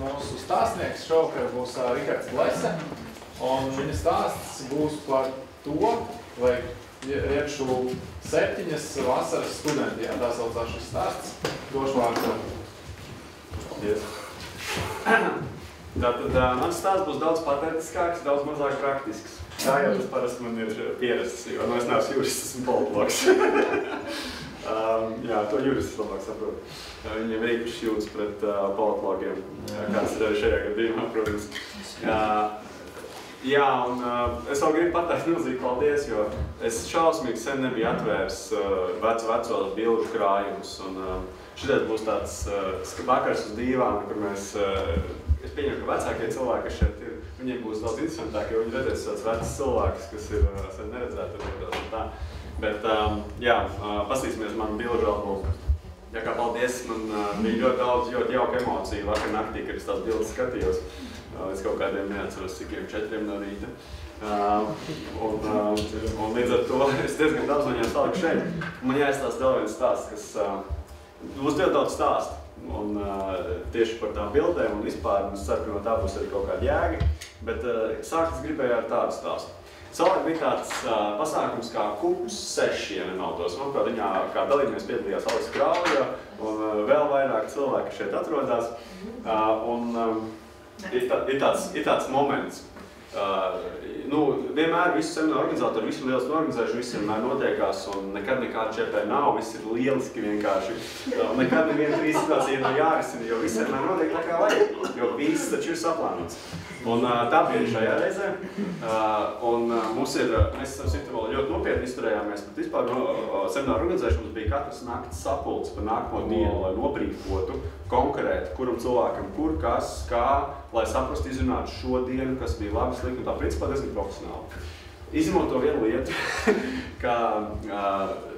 mūsu stāstnieks šovakar būs Rihards Blese, un viņa stāsts būs par to, vai iekšu 7 vasaras studentiem. Tā saucās šis stāsts. Došu vārdu. Paldies. Tātad mans stāsts būs daudz patetiskāks, daudz mazāk praktisks. Tā jau tas parasti man ir pierasts, jo es neesmu jurists, esmu politologs. Jā, to jurists labāk saprot. Viņiem īpaši jūtas pret politologiem, kāds ir arī šajā gadījumā, protams. Jā, un es vēl gribu pateikt milzīgi paldies, jo es šausmīgi sen nebiju atvērs veco bilžu krājumus. Šitais būs tāds vakars uz dīvānu, kur mēs, es pieņemu, ka vecākie cilvēki, kas šeit ir, viņiem būs daudz interesantāk, jo viņi redzēs tāds vecs cilvēks, kas ir sen neredzēti un tā. Bet, jā, pasīsimies manu bilžu albumu. Jā, kā paldies, man bija ļoti daudz ļoti jauka emociju vakar naktī, kad es tās bildes skatījos. Es kaut kādiem neatceros, cikiem 4 no rīta. Un līdz ar to es diezgan daudz no viņiem saliku šeit. Man jāizstāst vēl viens stāsts, kas būs ļoti daudz stāstu. Un tieši par tām bildēm un vispār, es ceru, ka no tā būs arī kaut kāda jēga. Bet sākt es gribēju ar tādu stāstu. Savulaik bija tāds pasākums kā Kups 6, ja nemaldos. Manuprāt, viņā kā dalībnieks piedalījās Alis Krauja un vēl vairāk cilvēki šeit atrodās. Ir tāds moments. Vienmēr visu semināru organizatori, visu lieliski organizējuši, viss vienmēr notiekās un nekad nekāda čepē nav, viss ir lieliski vienkārši. Nekad neviena krīzes situācija nav jārisina, jo viss vienmēr notiek tā kā vajag, jo viss taču ir saplānots. Un tā bija šajā reizē. Mums ir, mēs esam ļoti nopietni izturējāmies, bet vispār semināru organizēšanas bija katras nakts sapulcs par nākamo dienu, lai nobrīfotu konkrēti, kuram cilvēkam kur, kas, kā, lai saprastu, izrunātu šo dienu, kas bija labi, slikti un tā principā diezgan profesionāli. Izņemot to vienu lietu, ka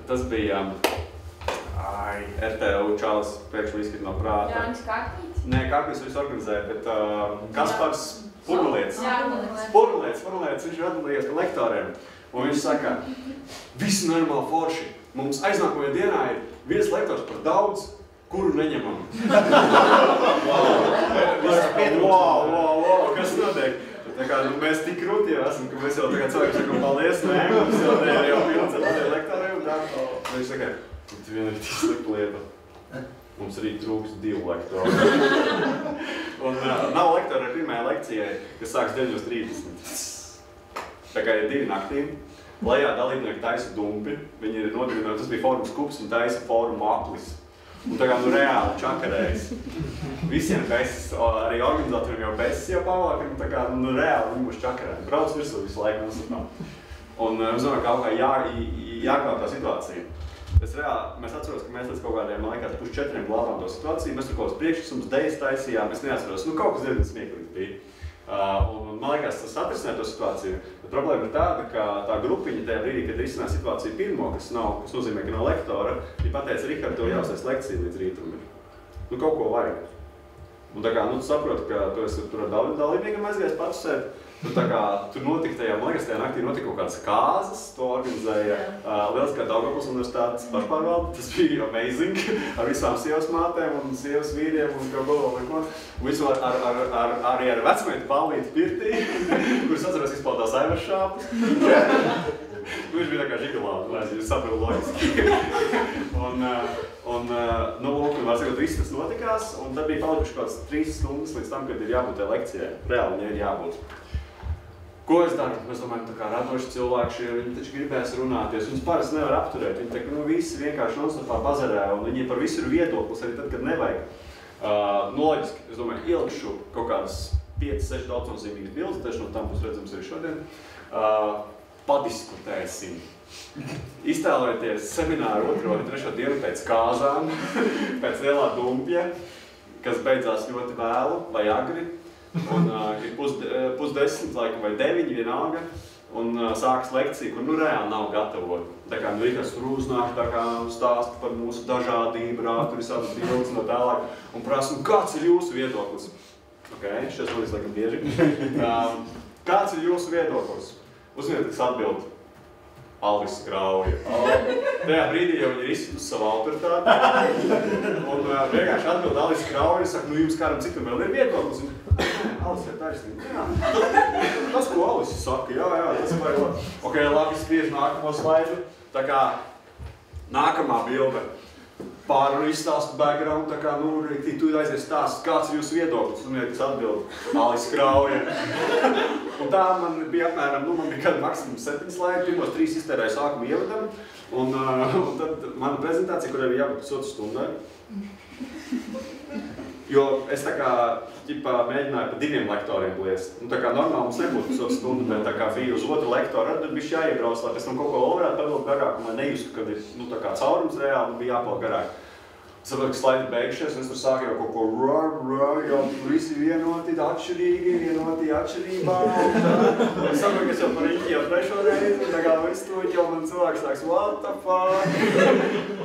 tas bija RTU čalis priekš izskrit no prāta. Jānis Kārtīts? Nē, Kārtīts visu organizēja, bet Kaspars Purnulietis, viņš ir atbildījies par lektoriem. Un viņš saka, visi normāli forši, mums aiznākamajā dienā ir viens lektors par daudz, kuru neņemam. Wow, kas notiek? Tā kā mēs tik krūti jau esam, ka mēs jau tagad cilvēkiem sakam paldies, nē, mums jau te ir jau pilns ar tādiem lektoriem. Viņš saka, tu vien ir tik slikta lieta. Mums arī trūks 2 lektori. Un nav lektori ar pirmajai lekcijai, kas sāks 9:30. Tā kā ir 2 naktī. Lejā dalībnieki taisa dumpi. Viņi ir nodarbināti, tas bija fórums Kups un taisa fórumu aplis. Un tā kā reāli čakarējas. Visiem besis, arī organizatoriem jau besis jau pavāk, un tā kā reāli viņi būs čakarēji. Brauc virsū visu laiku nosapām. Un es domāju, ka kaut kā jākļaut tā situācija. Mēs atceros, ka mēs līdz kaut kādiem laikā pus 4 glābām to situāciju. Mēs tur kaut kāds priekšsums dejas taisījām, es neatceros, kaut kas diezgan smieklīgs bija. Un man liekas, tas atrisināja to situāciju. Bet problēma ir tāda, ka tā grupiņa tajā brīdī, kad risināja situāciju pirmo, kas nozīmē, ka nav lektora, viņi pateica, Rihard, tev jāuztais lekcija līdz rītam ir. Kaut ko vajag. Un tā kā, tu saproti, ka tu esi tur ar dalībniekam aizgājis patusēt. Tur notika tajā, man liekas, tajā naktī notika kaut kādas kāzas, to organizēja Lieliskā Daugavpils universitātes pašpārvalde. Tas bija amazing, ar visām sievas mātēm un sievas vīriem un kaut ko. Visu arī ar vecmeitu Pallīti pirtī, kuras atceros izpaldās Aivaršāpus. Viņš bija tā kā žigulāti, lai es saprotu loģiski. Var sakot, viss tas notikās, un tad bija palikuši kāds 3 stundas līdz tam, kad ir jābūt tai lekcijai. Reāli viņai ir jābūt. Ko es daru? Es domāju, tā kā radoši cilvēki, viņi taču gribēs runāties. Viņus parasti nevar apturēt. Viņi tā, visi vienkārši nonstopā bazarē, un viņiem par visu ir viedoklis arī tad, kad nevajag. Loģiski, es domāju, ielikšu kaut kādas 5-6 daudznozīmīgas bildes, taču no tam būs redzams arī šodien. Padiskutēsim. Iztēlojieties semināru 2. un 3. dienu pēc kāzām, pēc lielā dumpja, kas beidzās ļoti vēlu vai agri. Un ir 9:30 laikam vai 9 vienalga, un sākas lekcija, kur reāli nav gatavota. Tā kā Rihards tur uznāk, tā kā stāsta par mūsu dažādību, tur visādas bildes no tālāk, un prasa, kāds ir jūsu viedoklis? Šies man izlaikam bieži. Kāds ir jūsu viedoklis? Uzminiet, kas atbild. Alvis Krauja. Tajā brīdī jau viņi ir izsitusi savu autoritāti. Un vienkārši atbild Alvis Krauja un saka, nu jums kādam citam vēl ir viedoklis. Alis ir taisnība. Jā. Tas, ko Alis saka, jā, tas vajag labi. Ok, labi, spriež nākamo slaidu. Tā kā nākamā bilde. Pāri izstāstu background, tā kā, nu, tu aizies stāst, kāds ir jūsu viedoklis, un es atbildu Alis Krauja. Un tā man bija apmēram, nu, man bija kāda maksimums 7 slaidi, pirmos 3 iztērēju sākumu ievadam, un tad mana prezentācija, kurai bija jābūt pusotru stundai. Jo es tā kā, mēģināju pa 2 lektoriem liest. Nu, tā kā normāli mums nebūtu pusotru stundu, bet tā kā bija uz otru lektoru, tad bija jāiebrauc, lai pēc tam kaut ko vēl varētu pavilkt garāk, un lai nejustu, kad ir, nu, tā kā caurums reāli, un bija jāpaliek garāk. Sapratu, ka slaidi beigušies, un es tur sāku jau kaut ko jau visi vienoti, vienoti atšķirībā. Un es saprotu, ka es jau par Riņķi jau 3. reizi, un tā kā viss to jau man cilvēks sāks, what the fuck?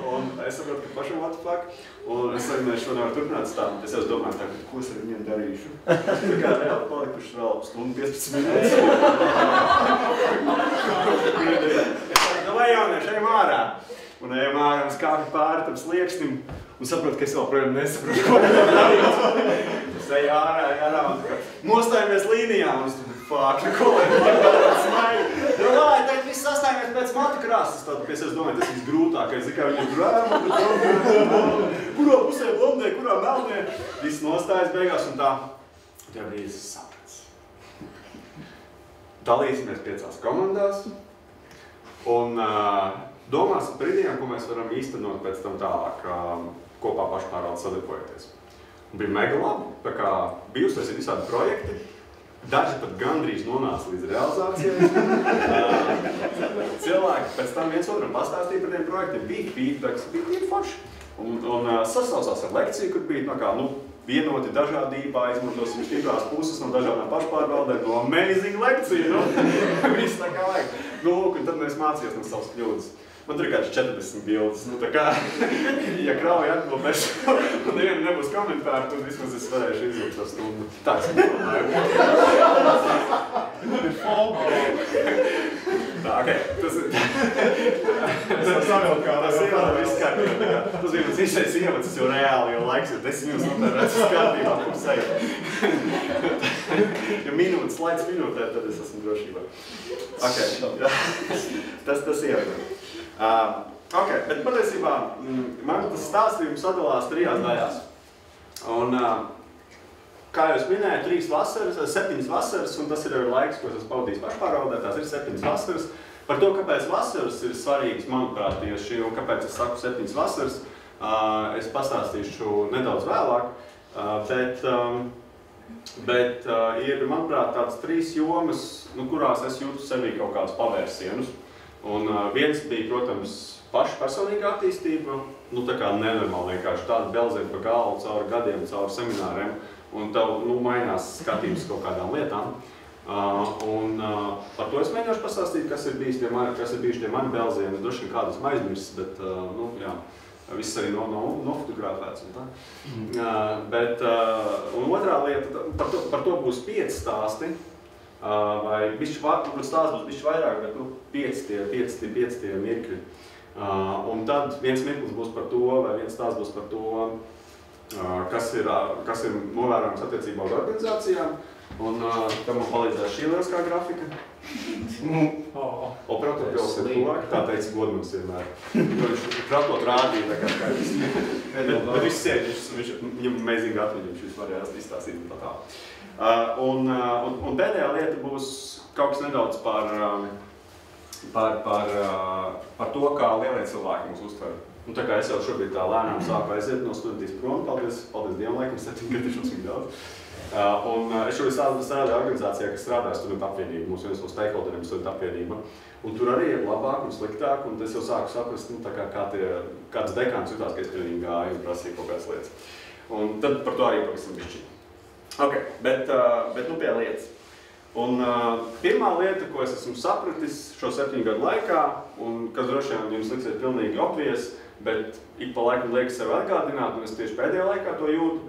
Un es saprotu, ka pašam what the fuck? Un es saku, mēs šo nevaru turpināt stāvot. Es jau domāju, tā, ko es ar viņiem darīšu? Tā kā reāli palikuši vēl stundu 15 minūtes. Es saku, davai jaunieši, ejam ārā. Un ejam ārā un skāpju pāri tam slieksnim. Un saprotu, ka es vēl projām nesaprotu, ko darīt. Es eju ārā un tā kā nostājamies līnijā. Un es tur, fuck, ko lai smaidu. Lai, tagad viss sastājamies pēc matu krāsas. Tad, es domāju, tas viss grūtākais. Kā viņi drēma, kurā pusē blondē, kurā melnē. Viss nostājas beigās un tā. Tajā brīdī es saprats. Dalīsimies 5 komandās. Un domāsim par idejām, ko mēs varam īstenot pēc tam tālāk kopā pašpārvaldes sadarbojoties. Bija mega labi, tā kā bijusies ir visādi projekti, daži pat gandrīz nonāca līdz realizācijai. Cilvēki pēc tam viens otram pastāstīja par tiem projektiem, bija feedbacks, bija forši. Un sasaucās ar lekciju, kur bija, vienoti dažādībā, izmantosim stiprās puses no dažādām pašpārvaldēm, no amazing lekciju, viss tā kā vajag. Un tad mēs mācījos no savas kļūdas. Man tur ir kāds 40 bildes, tā kā, ja Krauja atbildēs un nevienam nebūs komentāri, tad vismaz es varēšu izvilkt to stundu. Tā es domāju. Tā, ok, tas ir... Tas viss kārtībā. Tas bija mans īstais ievads, es jau reāli, jo laiks ir 10 minūtes notērēts uz kārtībā, kur seju. Ja minūtes laiks minūtē, tad es esmu drošībā. Ok, tas ievads. Ok, bet patiesībā man tas stāstījums sadalās 3 daļās. Un, kā jau es minēju, 7 vasaras, un tas ir laiks, ko es esmu pavadījis pašpārvaldē, tās ir 7 vasaras. Par to, kāpēc vasaras ir svarīgas, manuprāt, tieši, un kāpēc es saku 7 vasaras, es pastāstīšu nedaudz vēlāk, bet ir, manuprāt, tādas 3 jomas, kurās es jūtu sevī kaut kādus pavērsienus. Un viens bija, protams, paša personīga attīstība, tā kā nenormāli vienkārši tāda belzēta pa galvu cauri gadiem, cauri semināriem, un tev, mainās skatījums kaut kādām lietām. Un par to es mēģināšu pastāstīt, kas ir bijuši tie mani belzieni, droši vien kādus aizmirsis, bet, jā, viss arī nofotografēts un tā. Bet, un otrā lieta, par to būs 5 stāsti. Vai stāsts būs bišķi vairāk, bet 5 tie mirkļi. Un tad viens mirklis būs par to, vai viens stāsts būs par to, kas ir novērojams attiecībā uz organizācijām. Un tam man palīdzēs šī lieliskā grafika. Operators ir tuvāk, tā teica Godmans vienmēr. Viņš pratot rādīja, tā kā skaidrs. Bet viss sēž, viņam amazing atmiņa, viņš varēja izstāstīt un tā tā. Un pēdējā lieta būs kaut kas nedaudz par to, kā lielie cilvēki mūs uztver. Tā kā es jau šobrīd tā lēnām sāku aiziet no studentīs prom, paldies Dievam laikam, 7 gadi ir šausmīgi daudz. Un es šobrīd strādāju organizācijā, kas strādā studentu apvienību, mums viens no stakeholderiem studentu apvienība. Un tur arī ir labāk un sliktāk, un es jau sāku saprast, kāds dekāns jutās, ka es pie viņiem gāju un prasīju kaut kādas lietas. Un tad par to arī pavisam bišķi. Ok, bet pie lietas. Un pirmā lieta, ko es esmu sapratis šo 7 gadu laikā, un kas droši vien jums liksies pilnīgi obvies, bet ik pa laikam liekas sev atgādināt, un es tieši pēdējā laikā to jūtu,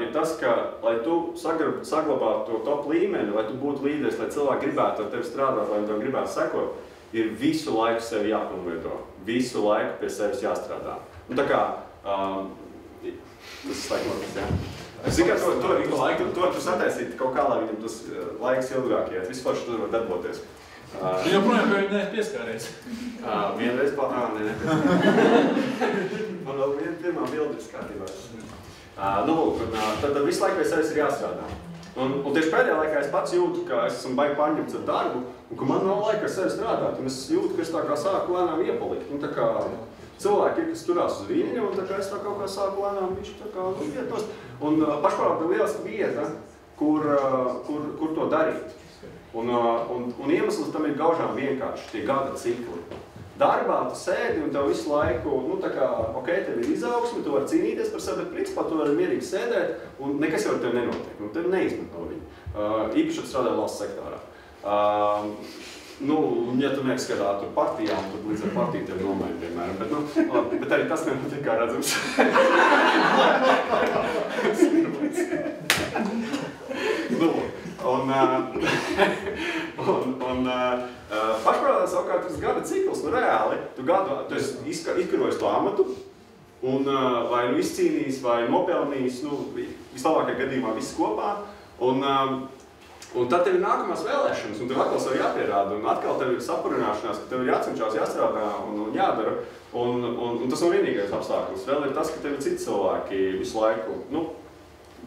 ir tas, ka, lai tu saglabātu to top līmeni, lai tu būtu līderis, lai cilvēki gribētu ar tevi strādāt, lai tev gribētu sekot, ir visu laiku sevi jāpilnveido, visu laiku pie sevis jāstrādā. Un tā kā, tas ir laikmotis, jā. Zini, ka to tu sataisīt kaut kā, lai viņam tas laiks ilgāk iet, visu forši tu var darboties. Tu joprojām vēl neesi pieskāries. Vienreiz nē. Man vēl viena pirmā bilde kārtībā. Nu, lūk, tad visu laiku pie sevis ir jāstrādā. Un tieši pēdējā laikā es pats jūtu, ka es esmu baigi pārņemts ar darbu, un ka man nav laika ar sevi strādāt, un es jūtu, ka es tā kā sāku lēnām iepalikt. Un tā kā cilvēki ir, kas turās uz viļņa, un tā kā es tā kaut kā sāku lēnām bišķi tā kā ietos. Un pašpārāk ir lieliska vieta, kur to darīt. Un iemesls tam ir gaužām vienkārši, tie gada cikli. Darbā tu sēdi un tev visu laiku, nu tā kā, tev ir izaugsme, tu vari cīnīties par sevi, bet principā tu vari mierīgi sēdēt un nekas jau ar tevi nenotiek, un tev neizmet no viņa. Īpaši, tu strādā valsts sektorā. Ja tu neizskatā tur partijām, tad līdz ar partiju tevi nomaina, piemēram, bet arī tas nenotiek kā redzams. Pašprātā savukārt tas gada cikls, reāli, tu esi izkarojis to amatu, un vai izcīnījis, vai nopelnījis, vislabākajā gadījumā viss kopā, un tad tev ir nākamās vēlēšanas, un tev atkal sev jāpierāda, un atkal tev ir sapurināšanās, ka tev ir jācenšās, jāstrādā un jādara, un tas nav vienīgais apstākļus. Vēl ir tas, ka tev ir citi cilvēki visu laiku,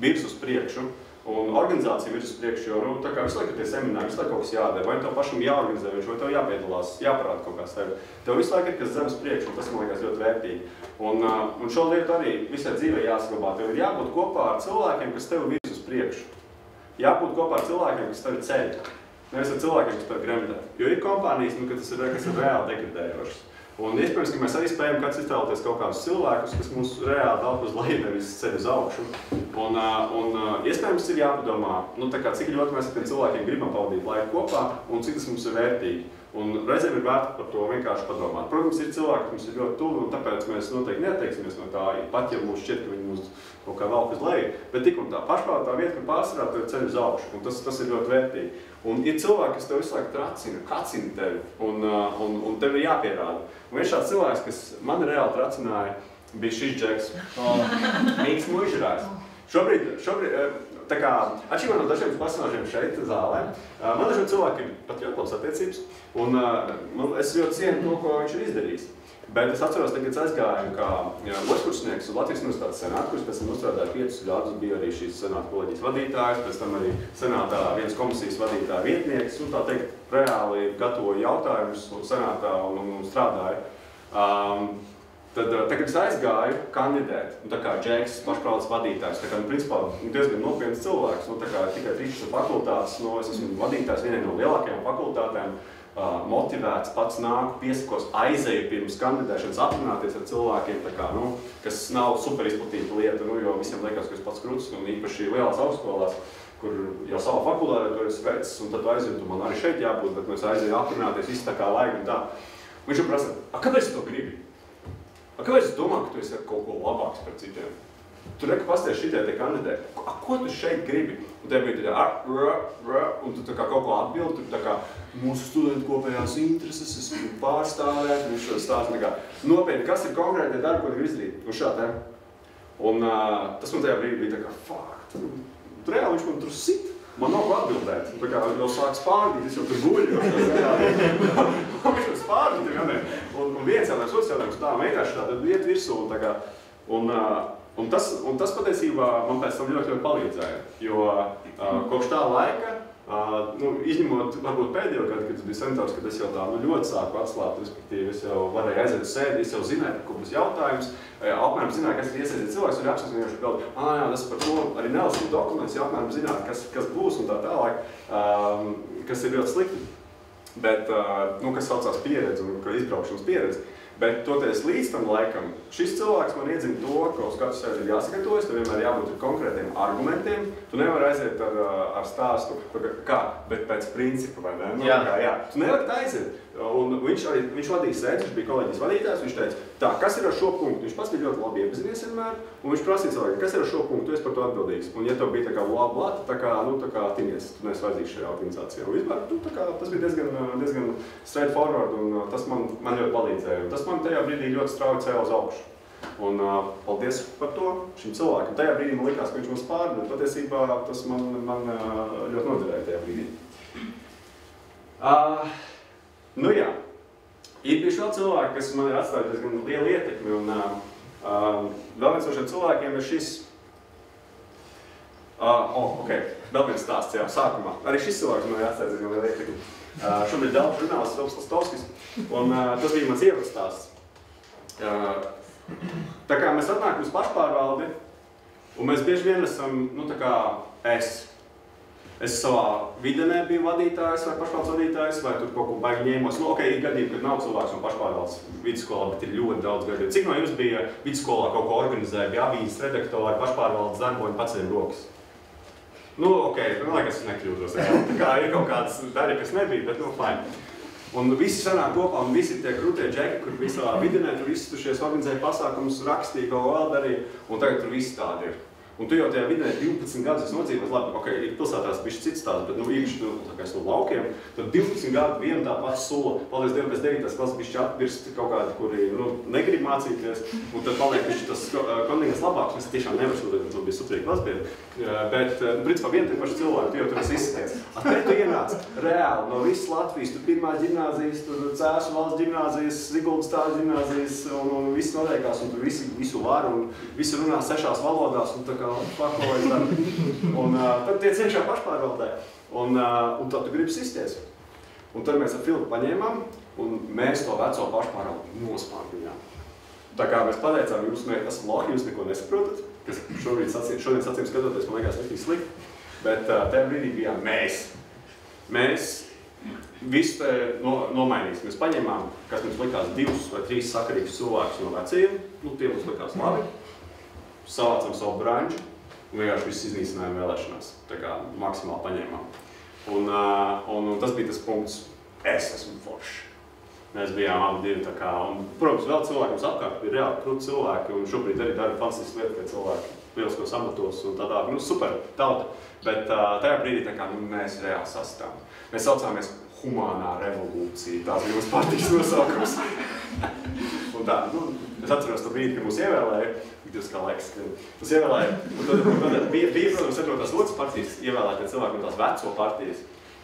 virs uz priekšu, un organizācija virs uz priekšu, jo tā kā visu laiku tie semināri, visu laiku kaut kas jādara, vai tev pašam jāorganizē viņš, vai tev jāpiedalās, jāparāda kaut kā sevi. Tev visu laiku ir kas zemes priekšu, un tas man liekas ļoti vērtīgi. Un šo lietu arī visai dzīvē jāsaglabā. Tev ir jābūt kopā ar cilvēkiem, kas tev virs uz priekšu. Jābūt kopā ar cilvēkiem, kas tevi ceļ. Nevis ar cilvēkiem, kas tevi gremdē. Jo ir kompānijas, kas ir reāli degradējošas. Un iespējams, ka mēs arī spējam kāds iztēloties kaut kādus cilvēkus, kas mums reāli velk uz leju, nevis ceļ uz augšu. Un iespējams ir jāpadomā, cik ļoti mēs ar tiem cilvēkiem gribam pavadīt laiku kopā un cik tas mums ir vērtīgi. Un reizēm ir vērts par to vienkārši padomāt. Protams, ir cilvēki, kas mums ir ļoti tuvi, un tāpēc mēs noteikti neatteiksimies no tā, pat ja mums šķiet, ka viņi mums kaut kā velk uz leju. Bet tik un tā pašpārā tā vieta, kur pārsvarā tev ceļ uz augšu, un tas ir ļoti vērtīgi. Un ir cilvēki, kas tev visu laiku kacina tevi, un tev ir jāpierāda. Un viens šāds cilvēks, kas mani reāli tracināja, bija šis džeks. Mīgs muižrājs. Šobrīd, tā kā atšķirībā no dažiem personāžiem šeit zālē, man dažiem cilvēki ir pat ļoti labas attiecības, un es ļoti cienu to, ko viņš ir izdarījis. Bet es atceros, kad es aizgāju kā otrkursnieks uz Latvijas Universitātes senātu, kurš pēc tam uzstrādāja 5 gadus, bija arī šīs senāta kolēģijas vadītājs, pēc tam arī senātā vienas komisijas vadītāja vietnieks, un tā teikt, reāli gatavoja jautājumus senātā un strādāja. Tad, kad es aizgāju kandidēt, tā kā Džeks, pašpārvaldes vadītājs, tā kā, principā, diezgan nopietns cilvēks, tā kā tikai 13 fakultātes, es esmu vadītājs vienai no lielākajām fakultātēm, motivēts, pats nāku, piesakos, aizēju pirms kandidēšanas aprunāties ar cilvēkiem, tā kā, kas nav super izplatīta lieta, jo visiem liekas, ka es pats krūts, un īpaši lielās augstskolās, kur jau savā fakultātē to esi vecis, un tad tu aizēju, tu man arī šeit jābūt, bet mēs aizēju aprunāties, viss tā kā laika un tā. Viņš jau prasa, kāpēc tu to gribi? Kāpēc es domāju, ka tu esi kaut ko labāks par citiem? Tu reki pasties šitie te kandidē. Ko tu šeit gribi? Un tev bija un tu tā kā kaut ko atbildi, tu tā kā mūsu studentu kopējās intereses, es gribu pārstāvēt, viņš šo stāstu nekā. Nopietni, kas ir konkrēti darbi, ko tu gribi izdarīt? Un šā te. Un tas man tajā brīdī bija tā kā, fuck, reāli viņš man tur sit. Man nav ko atbildēt. Tā kā jau sāk spārdīt, es jau tur guļu. Viņš jau spārdīt, un viens jautājums, otrs jautājums, tā vienkārši tā, tad iet virsū un tā kā. Un tas patiesībā man pēc tam ļoti palīdzēja, jo kopš tā laika, izņemot varbūt pēdējo gadu, kad tas bija senators, kad es jau tā ļoti sāku atslābt, respektīvi es jau varēju aiziet uz sēdi, es jau zināju, par ko būs jautājums, apmēram zināju, kas ir iesaistīts cilvēks, un apsaks vienkārši galdi, jā, tas par to arī nelasīt dokumentus, ja apmēram zināt, kas būs un tā tālāk, kas ir ļoti slikti, bet, kas saucās pieredze un izbraukšanas pieredze. Bet toties līdz tam laikam, šis cilvēks man iedzina to, ka uz katru sēdi ir jāsagatavojas, tev vienmēr jābūt ar konkrētiem argumentiem. Tu nevari aiziet ar stāstu, kā, bet pēc principa, vai ne? Jā. Tu nevari tā aiziet. Un viņš vadīja sēdes, viņš bija kolēģijas vadītājs, viņš teica, tā, kas ir ar šo punktu? Viņš pats bija ļoti labi iepazinies vienmēr, un viņš prasīja cilvēkiem, kas ir ar šo punktu, tu esi par to atbildīgs. Un ja tev bija tā kā blā, tā kā tinies, tu neesi vajadzīgs šajā organizācijā. Un vispār, tas bija diezgan straightforward, un tas man ļoti palīdzēja. Un tas man tajā brīdī ļoti strauji cēla uz augšu. Un paldies par to šim cilvēkam. Tajā brīdī man likās, ka viņš mums pār, bet patiesībā tas man ļoti noderēja tajā brīdī. Nu jā, ir bijuši vēl cilvēki, kas man ir atstājuši diezgan lielu ietekmi, un vēl viens no šiem cilvēkiem ir šis. Vēl viens stāsts jau sākumā. Arī šis cilvēks man ir atstājis diezgan lielu ietekmi. Šobrīd Delfa žurnālists Toms Lastovskis, un tas bija mans ievads stāsts. Tā kā mēs atnākam uz pašpārvaldi, un mēs bieži vien esam, tā kā es savā videnē biju vadītājs vai pašpārvaldes vadītājs, vai tur kaut ko baigi ņēmos. Ir gadījumi, kad nav cilvēks no pašpārvaldes vidusskolā, bet ir ļoti daudz gadījumu. Cik no jums bija vidusskolā kaut ko organizēja, bija avīzes redaktori, pašpārvaldes darboņi, paceļ rokas? Man liekas, es nekļūdos. Tā kā ir kaut kāds dari, kas nebija, bet fine. Un visi sanāk kopā, un visi tie krūtie džeki, kur visā videnē, tur visi šies organizēja pasākumus, rakstīja, kaut vēl darīja, un tagad tur visi tādi ir. Un tu jau tajā vidē 12 gadus esi nodzīvojis, labi, ir pilsētās bišķi cits tāds, bet īpaši no laukiem, tad 12 gadu viena tā pati sula, paldies Dievam, pēc 9. klases bišķi atbirst kaut kādi, kuri negrib mācīties, un tad paliek bišķi tas kontingents labāks, mēs tiešām nevar sūtīt, bet bija superīgi klasbiedri. Bet, principā, viena tie paši cilvēki, tu jau tur esi izsties. Te tu ienāc reāli no visas Latvijas, tur pirmā ģimnāzijas, tur Cēsu valsts ģimnāzijas, Siguldas tāda ģimnāzijas, un viss notiekās, un tur visu var, un visi runā 6 valodās, un tā kā pakojas dar. Un tad tie ciešā pašpārvaldē, un tad tu gribi sisties. Un tad mēs ar Filipu paņēmām, un mēs to veco pašpārvaldi nospārdījām. Tā kā mēs pateicām, jūs esat lohi, jūs neko nesaprotat, kas šodien sacīm skatoties, man liekas, nektīgi slikti, bet tajā brīdī bijām mēs. Mēs visu te nomainīsim. Mēs paņēmām, kas mums likās 2 vai 3 sakarīgus cilvēkus no vecajiem, tie mums likās labi. Savācam savu branžu un vienkārši visu iznīcinājām vēlēšanās. Tā kā maksimāli paņēmām. Un tas bija tas punkts, es esmu foršs. Mēs bijām abi divi tā kā, un, protams, vēl cilvēki mums apkārt bija reāli krūti cilvēki, un šobrīd arī dara fantastiskas lietas, ka cilvēki lieliskos amatos un tādā, super tauta. Bet tajā brīdī tā kā mēs reāli sastāvam. Mēs saucāmies Humānā revolūcija, tās bija mums partijas nosaukums. Un tā, es atceros to brīdi, kad mūs ievēlēja, Dievs kā laiks, mums ievēlēja, un tad bija, protams, tās otras partijas ievēlētie cilvēki no tās veco partijas.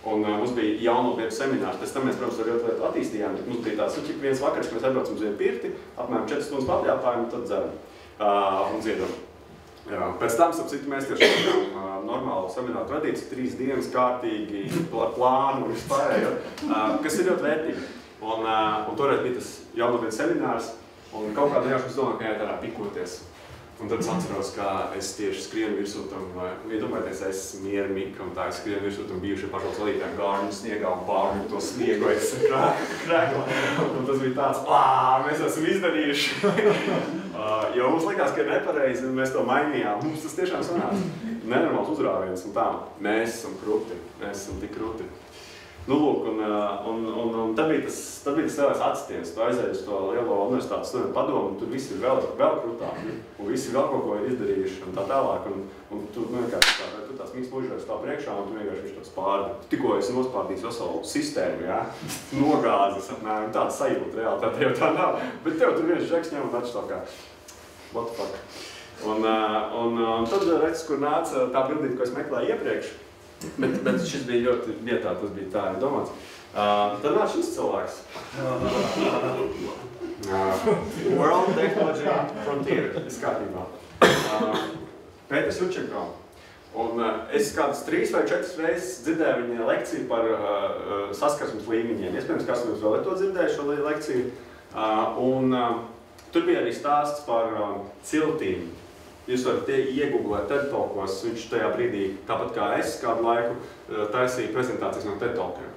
Un mums bija jaunulietu seminārs, pēc tam mēs, protams, ar ļoti attīstījām, bet mums bija tāds, viens vakars, ka mēs atbraucam uz vienu pirti, apmēram 4 stundas papļāpājam, un tad dzeram un dziedam. Pēc tam, mēs tiešām normālu semināru vadīts, 3 dienas kārtīgi, ar plānu un vispārējo, kas ir ļoti vērtīgi. Un toreiz bija tas jaunulietu seminārs, un kaut kādā jāškas domāju, ka tādā pikoties. Un tad es atceros, ka es tieši skrienu virsū tam, iedomājieties, es mieru Mika, un tā es skrienu virsū tam bijušie pašvaldes vadītājiem gārņu sniegā un pārņu to sniegu, es krēkla. Un tas bija tāds, mēs esam izdarījuši. Jo mums likās, ka ir nepareizi, un mēs to mainījām. Mums tas tiešām sanāca. Nenormāls uzrāviens, un tā, mēs esam krūti, mēs esam tik krūti. Nu, lūk, un tad bija tas lielais atstiens, tu aizēji uz to lielo universitātes studentu padomu, un tur visi ir vēl krūtāki, un visi vēl kaut ko ir izdarījuši, un tā tālāk, un tu vienkārši tu tās mīgs mužēs tā priekšā, un tu vienkārši viņš tāds pārdi. Tikko esi nospārdījis veselu sistēmu, jā, nogāzes, apmēram tāda sajūta reāli, tā tev tā nav, bet tev tur viens žeks ņem un atš tā kā, what the fuck. Un tad redz, kur nāca tā bildīte, ko es meklēju iepriekš, bet šis bija ļoti vietā, tas bija tā arī domāts. Tad nāc šis cilvēks. World Technology Frontier, es kārtībā. Pēters Jučenko. Un es kādas 3 vai 4 reizes dzirdēju viņa lekciju par saskarsmes līmeņiem. Iespējams, kas mums vēl ir to dzirdēju šo lekciju. Tur bija arī stāsts par ciltīm. Jūs varat iegooglēt TED Talkos, viņš tajā brīdī, tāpat kā es kādu laiku, taisīja prezentācijas no TED Talkiem.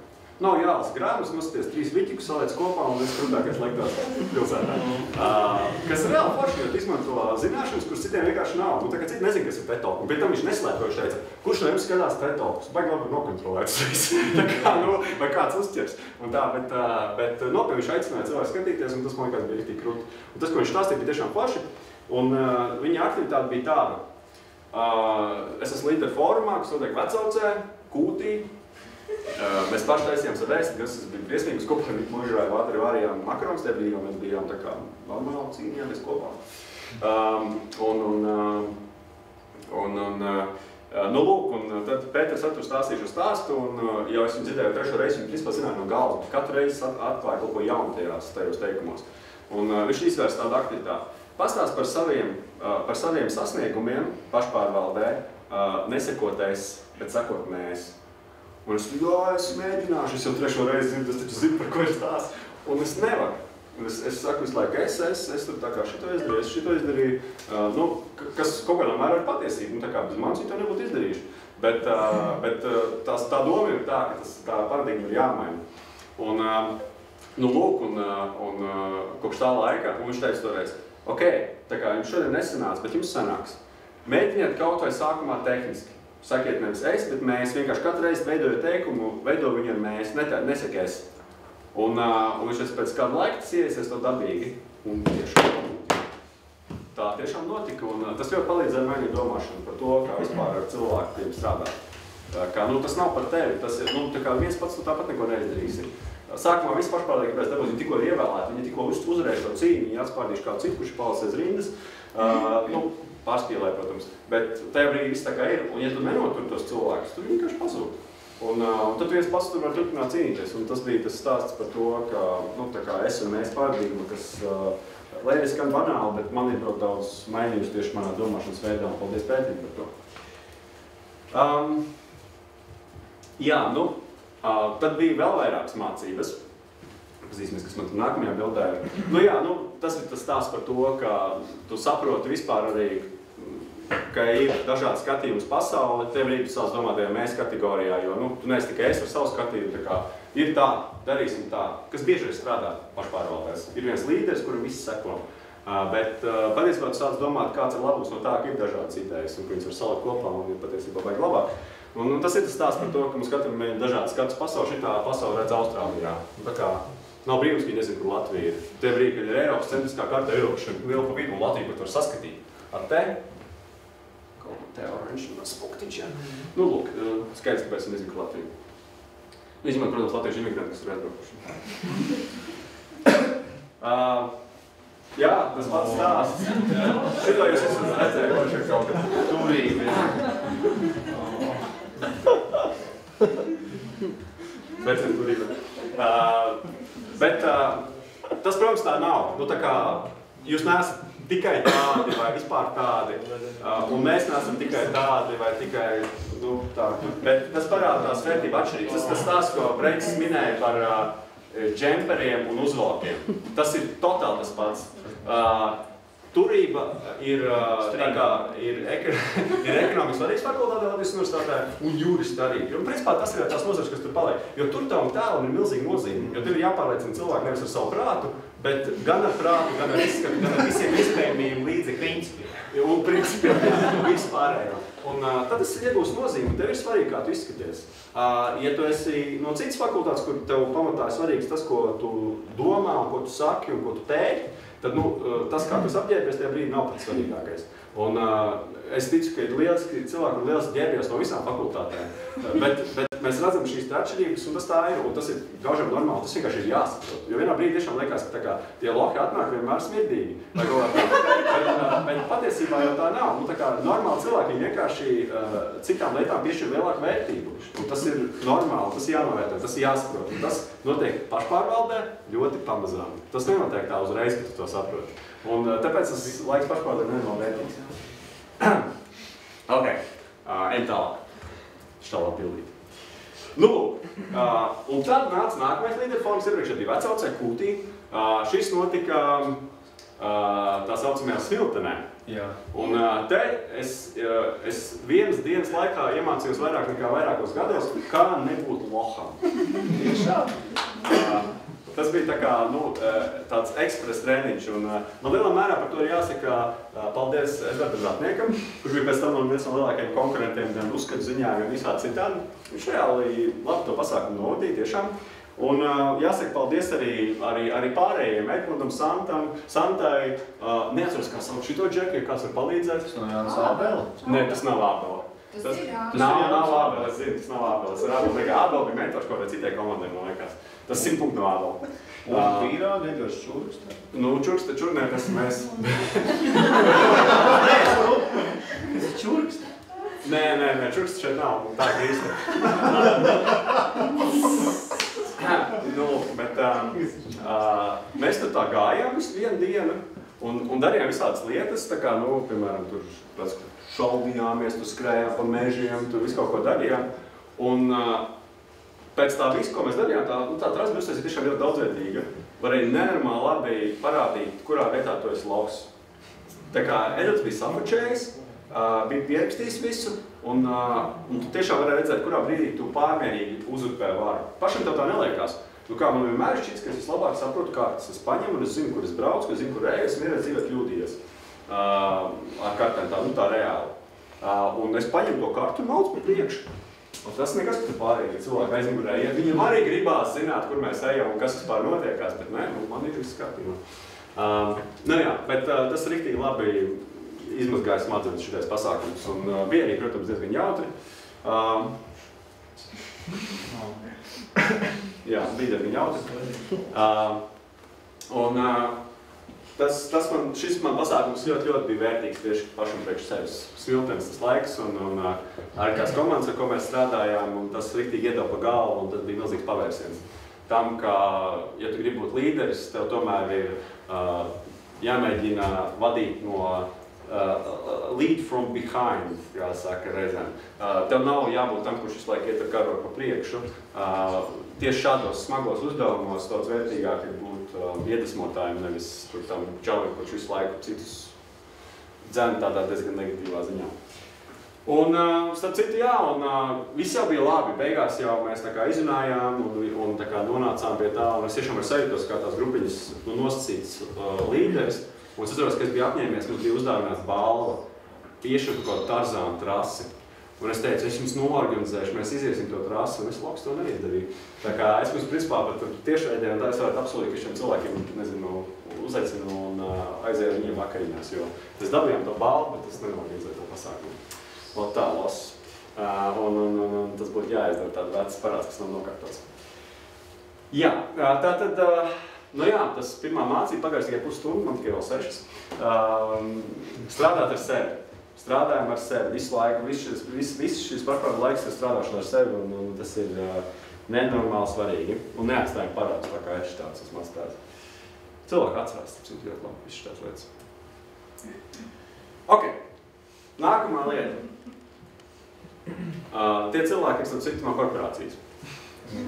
nav jālasa grāmatas, noskaties 3 viķikus, saliec kopā un viss krūtākais lektors pilsētā. Kas ir reāli forši, jo tu izmanto zināšanas, kuras citiem vienkārši nav. Tā kā citi nezin, kas ir TED Talk. Un pēc tam viņš neslēp, viņš teica, kurš no jums skatās TED Talks? Baigi labi nokontrolēts viss. Tā kā, vai kāds uzķers. Un tā, bet nopietni viņš aicināja cilvēku skatīties, un tas man liekas bija ļoti krūti. Un tas, ko viņš stāstīja, bija tiešām forši. Un viņa aktivitāte bija tāda. Es esmu līderi fórumā, kas notiek Vecaucē, Kūtī. Mēs paši taisījām savu vēsti, kas bija briesmīgas kopā ar Miku Mužrai, arī varējām makaronus tajā brīdī, mēs bijām tā kā normāli cīnījāmies kopā. Nu lūk, un tad Pēters attur stāstīšu stāstu, un jau esmu dzirdēju 3. reizi, viņu principā zināju no galvas, bet katru reizi atklāja kaut ko jaunu tajos teikumos. Un viņš izvērs tādu aktivitāti. Pastāst par saviem sasniegumiem pašpārvaldē, nesekoties, bet sekot mēs. Un es mēģināšu, es jau 3. reizi zinu, tas taču zinu, par ko ir stāsts. Un es nevaru. Es saku visu laiku, es tur tā kā šito izdarīju, kas kaut kādā mērā ir patiesība. Tā kā bez manis to nebūtu izdarījuši. Bet tā doma ir tā, ka tā paradigma ir jāmaina. Un lūk, un kopš tā laika, un viņš teica toreiz, ok, tā kā jums šodien nesanāca, bet jums sanāks. Mēģiniet kaut vai sākumā tehniski. Sakiet nevis es, bet mēs vienkārši katru reizi veidoju teikumu, veido viņu ar mēs, nesaka es. Un viņš pēc kāda laika tas iesies to dabīgi. Un tā tiešām notika, un tas ļoti palīdzēja mainīt domāšanu par to, kā vispār ar cilvēkiem strādāt. Kā, tas nav par tevi, tas ir, tā kā viens pats tu tāpat neko neizdarīsi. Sākumā viss pašpārliek, kāpēc dabūs, viņi tikko ir ievēlēti, viņi tikko uzvarēs to cīņu, viņi atspārdīšu kādu citu, kurš palicis aiz rindas. Pārspīlē, protams, bet tajā brīdī viss tā kā ir, un ja tu nenotur tos cilvēkus, tu vienkārši pazūd. Un tad viens pats tur var turpināt cīnīties, un tas bija tas stāsts par to, ka, tā kā es un mēs paradigma, kas, lai arī skan banāli, bet man ir ļoti daudz mainījusi tieši manā domāšanas veidā, un paldies Pētim par to. Tad bija vēl vairākas mācības. Pazīsimies, kas man tur nākamajā bildē ir. Tas ir tas stāsts par to, ka tu saproti vispār arī, ka ir dažādi skatījums pasauli. Tev arī tu sāc domāt tajā mēs kategorijā, jo tu neesi tikai es ar savu skatījumu. Tā kā ir tā, darīsim tā, kas bieži ir strādā pašpārvaldēs. Ir viens līderis, kuram viss seko. Bet patiesībā tu sāc domāt, kāds ir labums no tā, ka ir dažādas idejas un ka viņas var salikt kopā un ir patiesībā baigi labāk. Un tas ir tas stāsts par to, ka mums katram ir dažādi skatus pasauli. Šitā pasauli redz Austrālijā. Tā kā nav brīnums, ka viņi nezinu, kur Latvija ir. Tie brīdi, kad ir Eiropas centriskā karta, Eiropas liela pa vidu un Latviju, ko tu var saskatīt. Ar te? Kaut kā te oranži un spuktiņš, jā. Lūk, skaidrs, kāpēc viņi nezinu, kur Latvija. Izņemot, protams, latviešu imigranti, kas tur aizbraukuši. Jā, tas pats stāsts. Šito jūs esat redzējuši kaut kā turīgi. Veciem turīgi. Bet tas, protams, tā nav. Tā kā jūs neesat tikai tādi vai vispār tādi, un mēs neesam tikai tādi vai tikai tādi. Bet tas parāda tās vērtība atšķirības. Tas stāsts, ko Breiks minēja par džemperiem un uzvalkiem. Tas ir totāli tas pats. Turība ir ekonomikas vadības fakultātē Latvijas universitātē un juristi arī. Un principā tas ir tās nozares, kas tur paliek. Jo tur tavam tēlam ir milzīga nozīme. Jo tev ir jāpārliecina cilvēki nevis ar savu prātu, bet gan ar prātu, gan ar izskatu, gan ar visiem iespējamiem līdzekļiem. Un principiem visu pārējo. Un tad tas iegūst nozīmi, tev ir svarīgi, kā tu izskaties. Ja tu esi no citas fakultātes, kur tev pamatā ir svarīgs tas, ko tu domā, un ko tu saki un ko tu teikti, tad tas, kā tu apģērbies, tajā brīdī nav pats svarīgākais. Un es ticu, ka ir lieliski cilvēki un lieliski ģērbjos no visām fakultātēm. Bet mēs redzam šīs atšķirības, un tas tā ir, un tas ir gaužam normāli, tas vienkārši ir jāsaprot. Jo vienā brīdī tiešām liekas, ka tā kā tie loki atnāk vienmēr smirdīgi. Bet patiesībā jau tā nav. Tā kā normāli cilvēki vienkārši citām lietām piešķir lielāku vērtību. Un tas ir normāli, tas ir jānovērtē, tas ir jāsaprot. Un tas notiek pašpārvaldē ļoti pamazām. Tas nenotiek tā uzreiz, ka tu to saproti. Un tāpēc tas laiks pašpārvaldē nevienmēr vērtīgs. Ok, ejam tālāk. Štālāk pildīt. Un tad nāca nākamais līderforums, iepriekšā bija Vecaucē, Kūtī. Šis notika tā saucamajā smiltenē. Jā. Un te es vienas dienas laikā iemācījos vairāk nekā vairākos gados, kā nebūt loham. Tas bija tā kā, tāds ekspres treniņš, un man lielā mērā par to ir jāsaka paldies Edvardam Ratniekam, kurš bija pēc tam viens no lielākajiem konkurentiem gan uzskatu ziņā, gan visā citādi. Viņš reāli labi to pasākumu novadīja tiešām. Un jāsaka paldies arī pārējiem, Edmundam, Santai, neatceros, kā sauc šito džeku, ja kāds var palīdzēt. Tas nav Jānis Ābela? Nē, tas nav Ābela. Tas nav Ābela, es zinu, tas nav Ābela. Tas ir Ābela, Ābela bija mentors kaut vai citai komandai, man liekas. Tas 100 punktu no Ābela. Un Vīrāga, Edgars Čurksta? Čurksta, nē, tas mēs. Tas ir Čurksta? Nē, Čurksta šeit nav, tā ir īsti. Bet mēs tur tā gājām vienu dienu un darījām visādas lietas, tā kā, piemēram, tur šaubījāmies, tur skrējām pa mežiem, tur visu kaut ko darījām. Un pēc tā visu, ko mēs darījām, tā transbrusēs ir tiešām ļoti daudzveidīga. Varēja nenormāli labi parādīt, kurā vietā tu esi loks. Tā kā Edvards bija samučējis, bija pierakstījis visu, un tu tiešām varēja redzēt, kurā brīdī tu pārmērīgi uzurpē varu. Pašam tev tā neliekās. Kā man vienmēr šķits, ka es vislabāk saprotu kartas. Es paņemu, un es zinu, kur es braucu, es zinu, kur eju, es vienreiz dzīvē kļūdījies ar kartēm, tā reāli. Un es paņemu to kartu un maucu pa priekšu. Un tas nekas, ka tu pārējie cilvēki aizmugurēja. Viņam arī gribās zināt, kur mēs ejam un kas vispār notiekās, bet nē, man ir viss kārtībā. Bet tas riktīgi labi izmazgāja smadzenes šitais pasākums, un bija arī, protams, diezgan jautri. Jā, bija diezgan jautri. Šis man pasākums ļoti bija vērtīgs tieši pašam priekš sevis. Smiltenes tas laiks un arī kāds komandas, ar ko mēs strādājām, un tas riktīgi iedeva pa galvu, un tas bija milzīgs pavērsiens. Tam, ka, ja tu gribi būt līderis, tev tomēr ir jāmēģina vadīt no lead from behind, jāsaka reizēm. Tev nav jābūt tam, kurš visu laiku iet ar karogu pa priekšu. Tieši šādos smagos uzdevumos daudz vērtīgāk ir būt iedvesmotājiem, nevis tur tam čalim, kurš visu laiku citus dzēna tādā diezgan negatīvā ziņā. Un, starp citu, jā, un viss jau bija labi. Beigās jau mēs tā kā izrunājām un tā kā nonācām pie tā, un es tiešām ar sajūtos kā tās grupiņas nosacīts līderis. Un es atceros, ka es biju apņēmies, mums bija uzdāvināts balva tieši par kaut Tarzānu trasi. Un es teicu, es jums noorganizēšu, mēs iziesim to trasi, un es labs to neizdarīju. Tā kā es mums principā pat tiešraidē, un tā es varētu apsolīt, ka šiem cilvēkiem, nezinu, uzaicinu un aizēju viņiem vakariņās, jo es dabījām to balvu, bet es neorganizēju to pasākumu. Lot tā, los. Un tas būtu jāizdara tāda vecs parāds, kas nav nokārtots. Jā, tātad, tas pirmā mācība pagājuši tikai pusstundu, man tikai vēl 6. Strādāt ar sevi. Strādājam ar sevi visu laiku, viss šis pašpārāda laiks ir strādāšana ar sevi, un tas ir nenormāli svarīgi. Un neatstājam parādus, tā kā es tāds esmu atstājis. Cilvēki atcerās, tas ir ļoti labi, viss šitās lietas. Ok, nākamā lieta. Tie cilvēki, kas citu no korporācijas.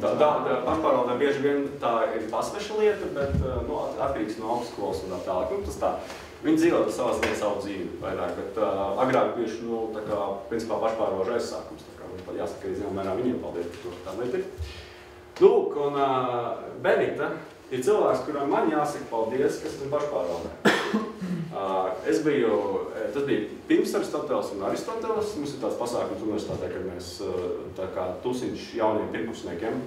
Pašpārvaldē bieži vien tā ir pasveša lieta, bet atkarīgs no augstskolas un tā tālāk. Tas tā. Viņi dzīvo savā ziņā savu dzīvi vairāk, bet agrāk bieži, tā kā, principā pašpārvalžu aizsākums. Tā kā man pat jāsaka, arī zinām mērā viņiem paldies par to, tā lieta ir. Lūk, un Benita ir cilvēks, kuram man jāsaka paldies, kas ir pašpārvaldē. Tas bija pirms Aristoteles un Aristoteles. Mums ir tāds pasākums universitātē, kad mēs tā kā tusiņš jauniem pirmkursniekiem.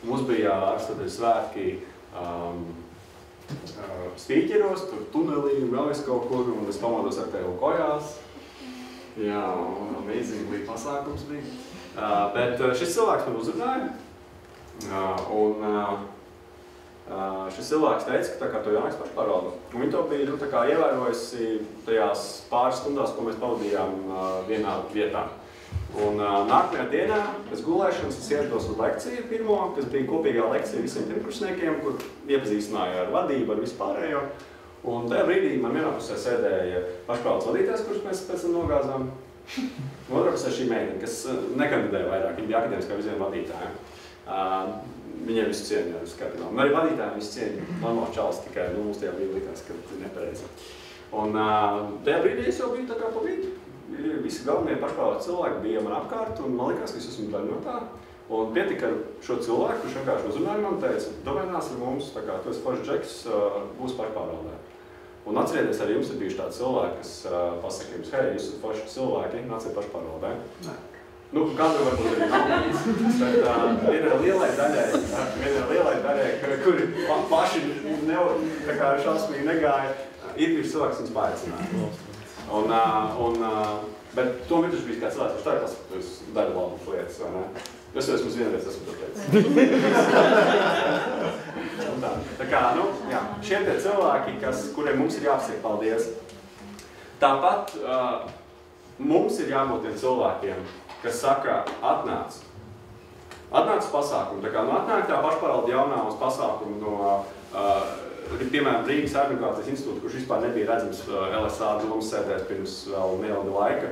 Mums bija Aristoteles svētki spīķeros, tur tunelī un vēl visu kaut kur, un es pamodos ar tevi kojās. Jā, un amazingly pasākums bija. Bet šis cilvēks man uzrunāja, un šis cilvēks teica, ka tā kā to jānāks pašpārvalda. Un viņi to bija tā kā ievērojusi tajās pāris stundās, ko mēs pavadījām vienā vietā. Un nākamajā dienā pēc gulēšanas es ierados uz lekciju pirmo, kas bija kopīgā lekcija visiem pirmkursniekiem, kur iepazīstināja ar vadību, ar vispārējo. Un tajā brīdī man vienā pusē sēdēja pašpārvaldes vadītājs, kurš mēs pēc tam nogāzām. Otrā pusē šī meitene, kas nekandidēja vairāk, viņa bija akadēmiskā virziena vadītāja. Viņiem visu cieņu ar skatījumā. Un arī vadītājiem visu cieņu. Normāli čalis tikai, mums tajā brīdī likās, ka ir nepareizi. Un tajā brīdī es jau biju tā kā pa vidu. Visi galvenie pašpārvaldes cilvēki bija man apkārt, un man likās, ka es esmu daļa no tā. Un pietika ar šo cilvēku, kurš vienkārši uzrunāja man teica, domēnās ar mums, tā kā tu esi foršs džeks, būs pašpārvaldē. Un atcerieties, arī jums ir bijuši tādi cilvēki, kas pasaka jums, hei, jūs esat forši cilvēki, nāciet pašpārvaldē. Nu, kādu varbūt arī nav bijis, bet vienai lielai daļai, kuri paši tā kā šausmīgi negāja, ir bijuši cilvēks, viņus paaicināja. Bet tomēr viņš bija kā cilvēks, kurš tā ir tas, ka tu dari labas lietas, vai ne? Es esmu vienreiz esmu to teicis. Tā kā, nu, jā, šie tie cilvēki, kuriem mums ir jāpasaka paldies. Tāpat mums ir jābūt tiem cilvēkiem, kas saka, atnāc pasākumu. Tā kā, nu, atnāk tā pašpārvalde jaunā uz pasākumu no, piemēram, Rīgas Armigrācijas institūta, kurš vispār nebija redzams LSA domas sēdēs pirms vēl neilga laika.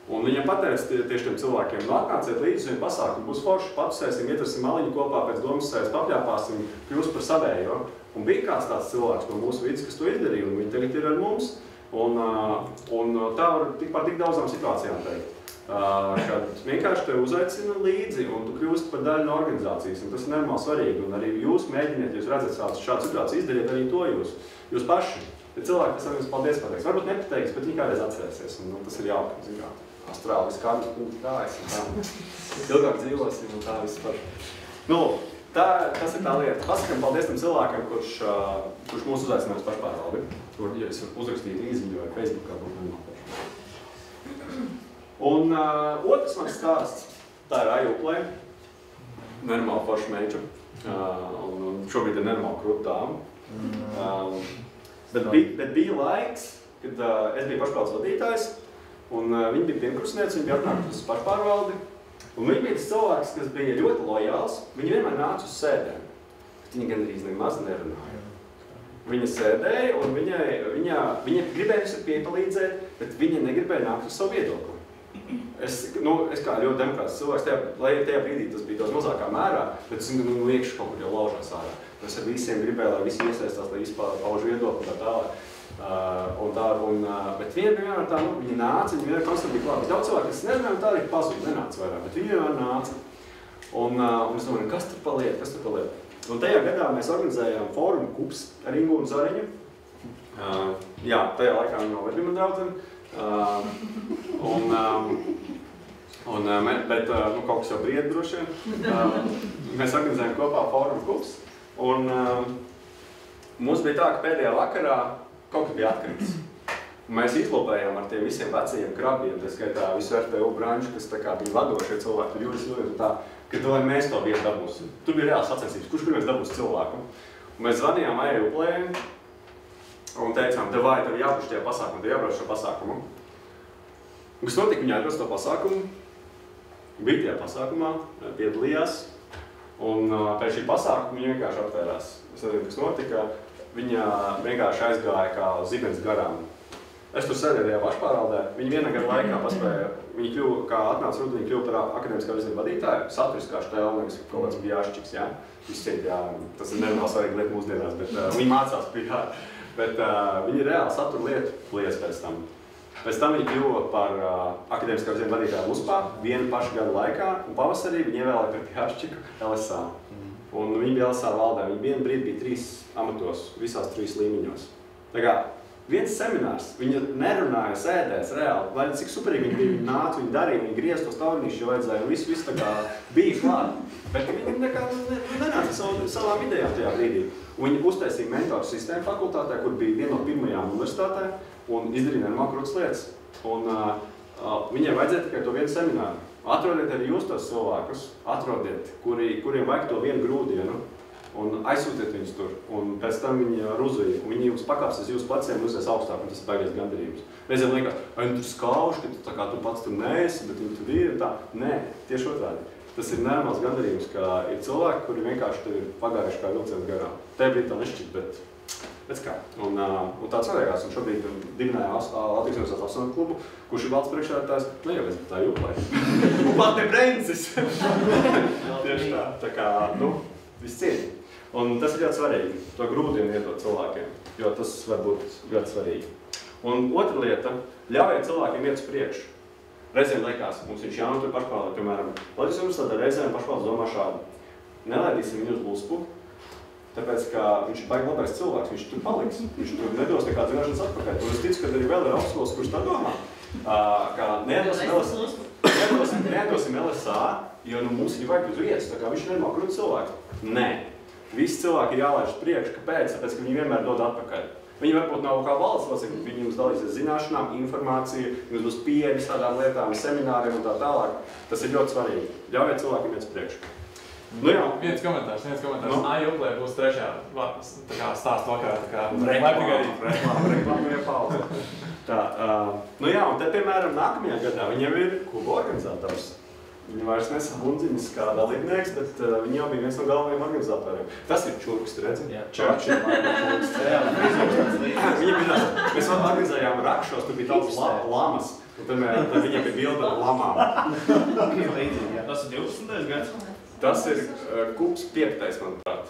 Un viņam pateica tieši tiem cilvēkiem, nu, atnāciet līdzi viņiem pasākumu, būs forši, patusēsim, ietrasim maliņu kopā pēc domas sēdes, papļāpāsim, kļūst par savējo. Un bija kāds tāds cilvēks no mūsu vidus, kas to izdarīja, un viņi tagad ir ar mums. Un tā var par tik daudzām situācijām teikt. Kad vienkārši tev uzaicina līdzi, un tu kļūst par daļu no organizācijas, un tas ir normāli svarīgi. Un arī jūs mēģiniet, jūs redzat šādu situāciju, izdariet arī to jūs paši. Ja cilvēki, kas ar jums paldies pateiks, varbūt nepateiks, bet viņi kādreiz atcerēsies, un tas ir jauki, zināt. Astrāli viss kārtas punkti tājas, un tā ilgāk dzīvosim, un tā viss par. Nu, tas ir tā lieta. Pasakam paldies tam cilvēkam, kurš mūs uzaicinājums pašpārvaldi. Kur, ja es uzrakstīju īziņu vai Facebookā, būtu nemākoši. Un otrs mans stāsts, tā ir Ajuplē, normāla forša meiča, un šobrīd ir normāla krūtām. Bet bija laiks, kad es biju pašpārvaldes vadītājs, un viņi bija pirmkursnieci, viņi bija atnākuši uz pašpārvaldi. Un viņi bija tas cilvēks, kas bija ļoti lojāls, viņi vienmēr nāca uz sēdēm, bet viņi gandrīz nemaz nerunāja. Viņa sēdēja, un viņa gribēja visur piepalīdzēt, bet viņa negribēja nākt uz savu viedokli. Es kā ļoti demokrātisks cilvēks, tajā brīdī tas bija daudz mazākā mērā, bet es iekšā kaut kur jau laužās ārā. Es ar visiem gribēju, lai visi iesaistās, lai pauž viedokli un tā tālāk. Bet viņa bija vienmēr tā, viņa nāca, viņa vienmēr konstantīgi bija klāt. Daudz cilvēki, es nezināju, tā arī pazuda, nenāca vairāk, bet viņa vienmēr nāca. Un es domāju, kas tur paliek? Un tajā gadā mēs organizējām fórumu KUPS ar Ingu un Zariņu. Jā, tajā laikā viņa vēl bija man draudzene. Bet kaut kas jau bried droši vien. Mēs organizējām kopā fórumu KUPS. Un mums bija tā, ka pēdējā vakarā kaut kas bija atkritis. Mēs izlobējām ar tiem visiem vecajiem krabiem, tā skaitā visu RTU branču, kas tā kā bija vadošie cilvēki, tur Juris Vilnius un tā, ka vai mēs to vietu dabūsim. Tur bija reāls sacensības, kurš mēs dabūs cilvēku. Un mēs zvanījām Ajuplē un teicām, vai tev jābrauc šajā pasākumu, tev jābrauc šo pasākumu. Un kas notika, viņi aizbrauc to pasākumu, bija tajā pasākumā, piedalījās. Un pēc šī pasākuma viņa vienkārši aptvērās. Es nezinu, kas notika, viņa vienkārši aizgāja kā zibens garām. Es tur sēdēju tajā pašpārvaldē, viņa vienā gada laikā paspēja, viņa kļuva, kā atnāca rudu, viņa kļuva par akadēmiskā virziena vadītāju, saturiskā štēla, nevis kaut kāds bijāšķiks, jā. Izciet, jā, tas ir nenormāli svarīgi lieta mūsdienās, bet viņa mācās bijā. Bet viņa reāli satura lietu lies pēc tam. Pēc tam viņa kļuva par akadēmiskā virziena vadītāju USPā vienu pašu gadu laikā, un pavasarī viņa ievēlēja par bijāšķiku LSA. Un viņa bija LSA valdē, viņa vienu brīdi bija 3 amatos, visās 3 līmeņos. Tā kā viens seminārs, viņa nerunāja sēdēs reāli, lai cik superīgi viņa bija, viņa nāca, viņa darīja, viņa griez tos taurnīšus, jo vajadzēja, un viss tā kā bija klāt. Bet viņa nekā nenāca savām idejām tajā brīdī. Un viņa uztaisīja mentoru sistēmu fakultātē, kur bija viena no pirmajām universitātē, un izdarīja normāli krūtas lietas. Un viņai vajadzēja tikai to vienu semināru. Atrodiet arī jūs tos cilvēkus, atrodiet, kuriem vajag to vienu grūdienu, un aizsūtiet viņus tur. Un pēc tam viņi ruzuja, un viņi jums pakāpsies jūsu pleciem un uzies augstāk, un tas ir baigies gandarījums. Reizēm liekas, vai tu skauši, ka tu pats tur neesi, bet viņi tur ir tā. Nē, tieši otrādi. Tas ir normāls gandarījums, ka ir cilvēki, kuri vienkārši tev ir pagājuši kā vilciens garām. Te brīd tā nešķiet, bet Pēc kā. Un tā cerējās, un šobrīd dibināja Latvijas Universitātes 8 klubu, kurš ir valsts priekšsēdētājs, nu jau es tā jūplē. Un pat ne Brencis. Tieši tā. Tā kā, nu, viss cieņi. Un tas ir ļoti svarīgi, to grūdienu iedot cilvēkiem, jo tas var būt ļoti svarīgi. Un otra lieta, ļaujiet cilvēkiem iet uz priekšu. Reizēm liekas, mums viņš jānotur pašpārvalde, piemēram, Latvijas Universitātē reizēm pašpārvaldes domā šādu. Nelaidīsim viņu uz Lūspu, tāpēc, ka viņš ir baigi labais cilvēks, viņš tur paliks, viņš tur nedos nekādas zināšanas atpakaļ. Un es ticu, ka arī vēl ir augstskolas, kurš tā domā, ka nedosim LSA, jo nu, mums viņu vajag uz vietas, tā kā viņš nemāk krūt cilvēks. Nē, visi cilvēki ir jālaiž uz priekšu, kāpēc? Tāpēc, ka viņi vienmēr dod atpakaļ. Viņi varbūt nav kā valsts locekļi, viņi jums dalīsies zināšanām, informāciju, jums būs pieeja visādām lietām, semināriem un tā tālāk. Tas ir ļoti svarīgi. Ļaujiet cilvēkiem iet uz priekšu. Nu jā. Viens komentārs. Nu? Jūplē būs trešā stāstu vakarā, tā kā reklāma pauze. Tā, nu jā, un te, piemēram, nākamajā gadā viņam ir kluba organizators. Viņi vairs nesam bundziņas kā dalībnieks, bet viņi jau bija viens no galvenajiem organizatoriem. Tas ir Čurks, redzi? Jā, Čurks. Mēs organizējām rakšos, tur bija daudz lamas, un tad viņiem bija bilde ar lamām. Tas ir 12. gads? Tas ir kups 5. manuprāt.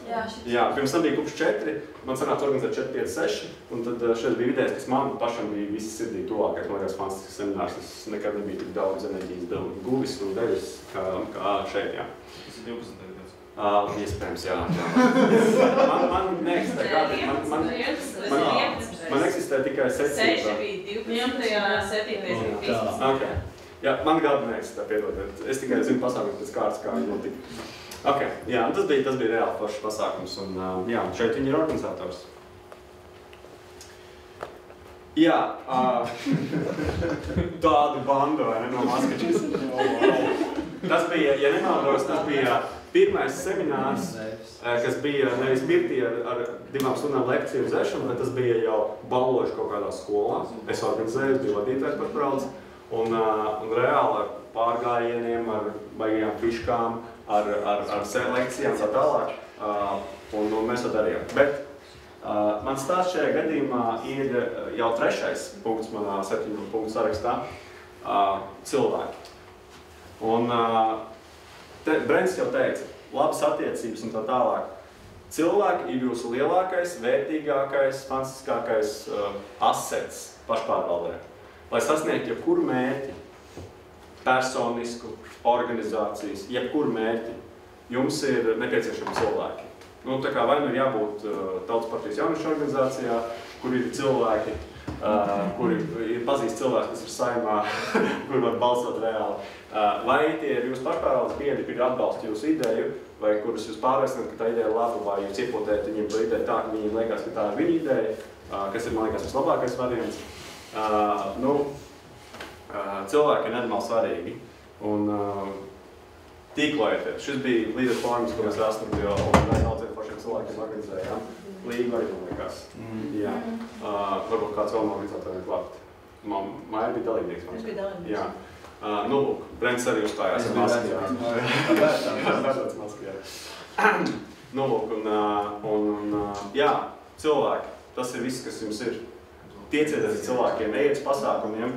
Jā, pirms tam bija kups 4, man sanāca organizēt 4, 5, 6, un tad šeit bija vidējais, kas man pašam bija visi sirdī tuvākais, man liekas, fantastisks seminārs. Es nekad nebija tik daudz enerģijas guvis un devis kā šeit, jā. Tas ir 12. gads? Iespējams, jā. Man neeksistē kādīgi, man eksistē tikai secība. 6 bija 12. 7. bija 15. Okay. Jā, man gadu neeksistē, piedodiet. Es tikai zinu pasākumus pēc kārtas, kā viņi notika. Ok, jā, tas bija reāli foršs pasākums, un jā, šeit viņi ir organizators. Jā, tādu bandu, vai ne, no Maskačas. Tas bija, ja nemaldos, tas bija pirmais seminārs, kas bija nevis pirtī ar 2 stundām lekciju uz ešanu, bet tas bija jau balloši kaut kādā skolā. Es organizēju, es biju vadītājs par praudas. Un reāli ar pārgājieniem, ar baigajām fiškām, ar lekcijām tā tālāk. Un mēs to darījām. Bet mans stāsts šajā gadījumā ir jau 3. punkts manā 7 punktu sarakstā - cilvēki. Un Brents jau teica, labas attiecības un tā tālāk. Cilvēki ir jūsu lielākais, vērtīgākais, fantastiskākais asets pašpārvaldē. Lai sasniegtu jebkuru mērķi, personisku, organizācijas, jebkuru mērķi, jums ir nepieciešami cilvēki. Nu, tā kā vai nu ir jābūt Tautas partijas jauniešu organizācijā, kur ir cilvēki, kuri ir pazīst cilvēks, kas ir saimā, kur var balsot reāli. Vai tie ir jūsu pašpārvaldes biedri, kuri atbalsta jūsu ideju, vai kurus jūs pārvērsināt, ka tā ideja ir laba, vai jūs iepotējat viņiem to ideju tā, ka viņiem liekas, ka tā ir viņa ideja, kas ir, man liekas, vislabākais variants. Cilvēki ir nenormāli svarīgi un tīklojieties. Šis bija līderu formas, ko mēs esam jau daudziem foršiem cilvēkiem organizējām. Līgu arī, man liekas. Jā. Varbūt kāds vēl no organizatoriem klāt. Maija bija dalībnieks. Es biju dalībnieks. Jā. Nu, lūk, Brents arī uzstājās ar maskajā. Nu, lūk, un jā, cilvēki, tas ir viss, kas jums ir. Tiecieties cilvēkiem, ejiet uz pasākumiem,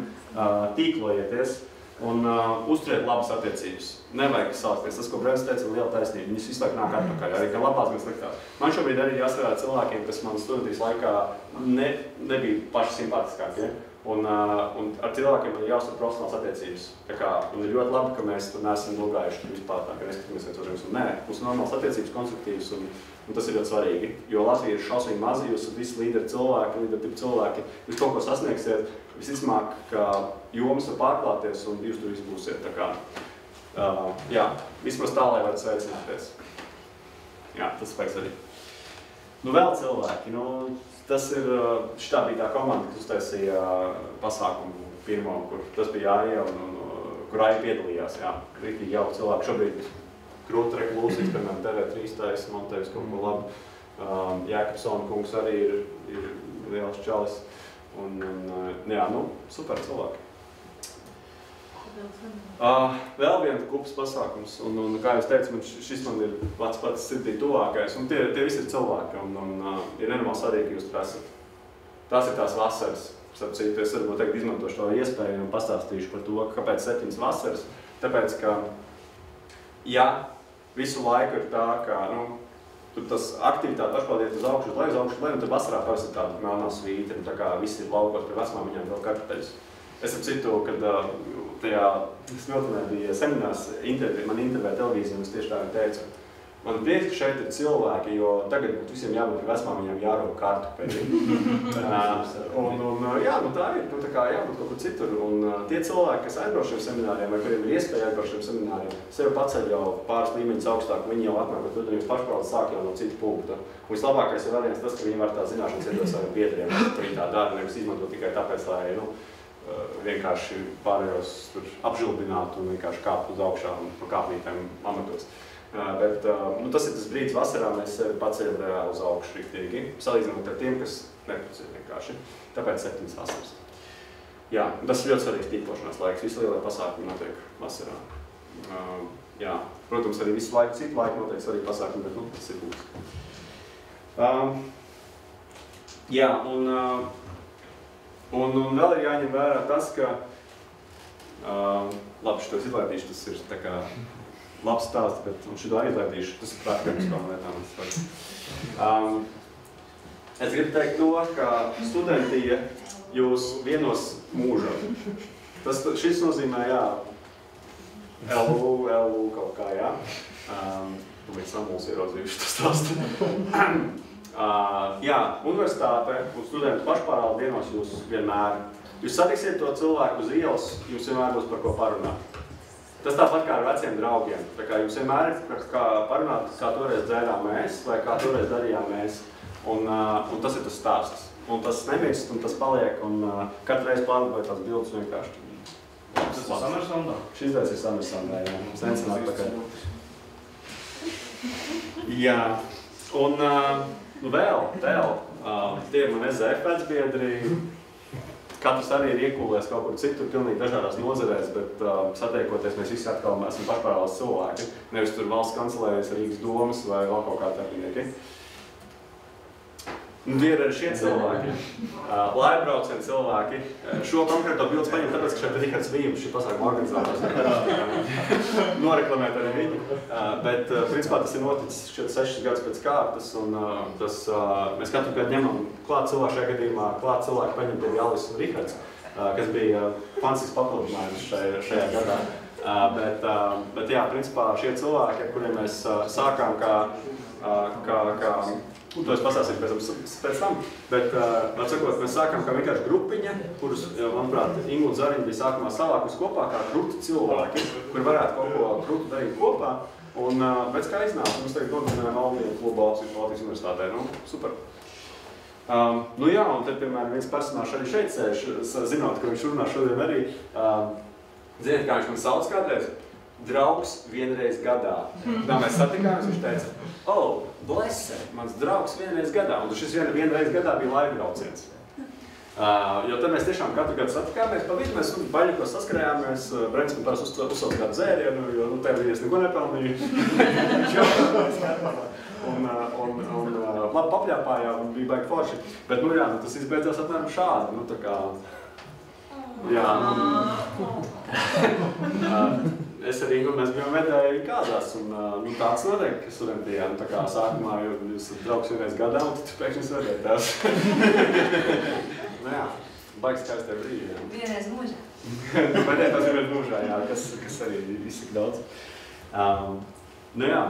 tīklojieties un uzturiet labas attiecības. Nevajag sāsties. Tas, ko Brents teica, ir liela taisnība. Viņas visu laiku nāk atpakaļ, arī gan labās, gan sliktās. Man šobrīd arī jāstrādā cilvēkiem, kas man studentīs laikā nebija paši simpātiskākie. Un ar cilvēkiem ir jāuztur profesionāls attiecības. Tā kā, un ir ļoti labi, ka mēs tur neesam nogājuši vispār tā, ka neskatāmies viens otrs. Nē, mums ir normāls attiecības, konstruktīvs, un tas ir ļoti svarīgi. Jo Latvija ir šausmīgi mazi, jūs esat visi līderi cilvēki, jūs kaut ko sasniegsiet, visticamāk, ka jomas var pārklāties un jūs tur visi būsiet. Tā kā, jā, vismaz tā, lai varat sveicināties. Jā, tas spēks arī. Nu, vēl cilvēki, tas ir, šitā bija tā komanda, kas uztaisīja pasākumu pirmo, kur tas bija Aija un kur Aija piedalījās, jā, rītīgi jauki cilvēki. Šobrīd Krūta reklūsīs, piemēram, TV3 montējas kaut ko labu. Jēkabsona kungs arī ir liels čalis. Un jā, super cilvēki. Vēl viena kupas pasākums, un kā jūs teicu, šis man ir pats sirdī tuvākais, un tie visi ir cilvēki, un ir nenormāli svarīgi, ka jūs tur esat. Tās ir tās vasaras. Starp citu, es varbūt tagad izmantošu to iespēju un pastāstīšu par to, kāpēc 7 vasaras. Tāpēc, ka, ja visu laiku ir tā, ka, tur tas aktivitāte pašpaldiet uz augšu, uz leju, un tad vasarā parasti tāda melnā svīta, un tā kā visi ir laukos pie vecmāmiņām vēl kartupeļus. Es ap citu, kad tajā Smiltenē bija seminārs, man intervēja televīzija, un es tieši tā teicu, man prieks, ka šeit ir cilvēki, jo tagad būtu visiem jābūt pie vecmāmiņām jārauga kartupeļi. Jā, tā ir, tā kā jābūt kaut kur citur. Un tie cilvēki, kas aizbrauc šiem semināriem, vai kuriem ir iespēja aizbrauc šiem semināriem, sevi paceļ jau pāris līmeņus augstāk, viņi jau atnāk, bet viņi pašpārvaldes sāk jau no citu punktu. Un vislabākais ir variants tas, ka viņi var tā zināšanas iedot saviem biedriem, ka viņi tā dara, nevis izmanto tikai tāpēc, lai vienkārši pārējos tur apžilbinātu un vienkārši kāpt uz augšā un pa kāpnītēm amatos. Bet tas ir tas brīdis vasarā, mēs sevi paceļam reāli uz augšu riktīgi, salīdzinot ar tiem, kas nepacēl vienkārši. Tāpēc 7 vasaras. Jā, tas ir ļoti svarīgs tīklošanās laiks, visi lielie pasākumi notiek vasarā. Jā, protams, arī visu laiku, citu laiku notiek svarīgi pasākumi, bet tas ir būs. Jā, un vēl ir jāņem vērā tas, ka, labi, šitos izlaidīšu, tas ir tā kā labs stāsts, bet šito arī izlaidīšu, tas ir praktiskām lietām. Es gribu teikt to, ka studentija jūs vienos mūžam. Šis nozīmē, jā, LU kaut kā, jā. Mēs samuls ierodzījuši to stāstu. Jā, universitāte un studentu pašpārvalde dienos jūs vienmēr. Jūs satiksiet to cilvēku uz ielas, jums vienmēr būs par ko parunāt. Tas tāpat kā ar veciem draugiem. Tā kā jums vienmēr ir kā parunāt, kā toreiz dzērām mēs, vai kā toreiz darījām mēs. Un tas ir tas stāsts. Un tas nemirst, un tas paliek, un katru reizi pārlūkoju tās bildes vienkārši. Tas ir Samersondā? Šis dēļ ir Samersondā, jā. Mums nensanāk pakaļ. Jā. Un vēl, tie ir man SZF pēcbiedri. Katrs arī ir iekūlēs kaut kur citur, pilnīgi dažādās nozarēs, bet satiekoties mēs visi atkal esam pašpārvaldes cilvēki. Nevis tur valsts kancelējas, Rīgas domas vai vēl kaut kā darbinieki. Ir arī šie cilvēki, laivbraucieni cilvēki. Šo konkrēto bildes paņem tāpēc, ka šeit ir Rihards Vīms, šī pasākuma organizators. Noreklamēt arī viņu. Bet, principā, tas ir noticis 6 gadus pēc kārtas, un mēs katru gadu ņemam klāt cilvēku šajā gadījumā, klāt cilvēku paņem pie Jālis un Rihards, kas bija fantastisks papildinājums šajā gadā. Bet jā, principā, šie cilvēki, ar kuriem mēs sākām to es pasāstīju pēc tam, bet, atsakot, mēs sākām kā vienkārši grupiņa, kurus, manuprāt, Inga un Zariņa bija sākumā savākus kopā kā kruti cilvēki, kuri varētu kaut ko krutu darīt kopā, un pēc kā iznāca, mums tagad nodibinājām Alvīnu klubu Latvijas universitātē, super. Jā, un tad, piemēram, viens personāžs arī šeit sēž, zinot, ka viņš runā šodien arī, ziniet, kā viņš man sauc kādreiz? Draugs vienreiz gadā. Tā mēs satikāmies, viņš teica, blesse, mans draugs vienreiz gadā. Un šis vienreiz gadā bija laivbrauciens. Jo tad mēs tiešām katru gadu satikāmies, pa vidu mēs baļķos saskarējāmies, Brents man parasti uzsauc kādu dzērienu, jo tajā brīdī es neko nepelnīju. Un labi papļāpājām un bija baigi forši. Bet, tas izbeidzās apmēram šādi, tā kā... Jā, es arī, mēs bijām vedēji kāzās, un tāds notiek, ka studentijām, tā kā sākumā jūs draugs vienreiz gadā, un tad pēkšņi svētēt tās. Jā, baigs skaistie brīži, jā. Vienreiz mūžā. Bet tas ir vienreiz mūžā, jā, kas arī izsaka daudz. Jā,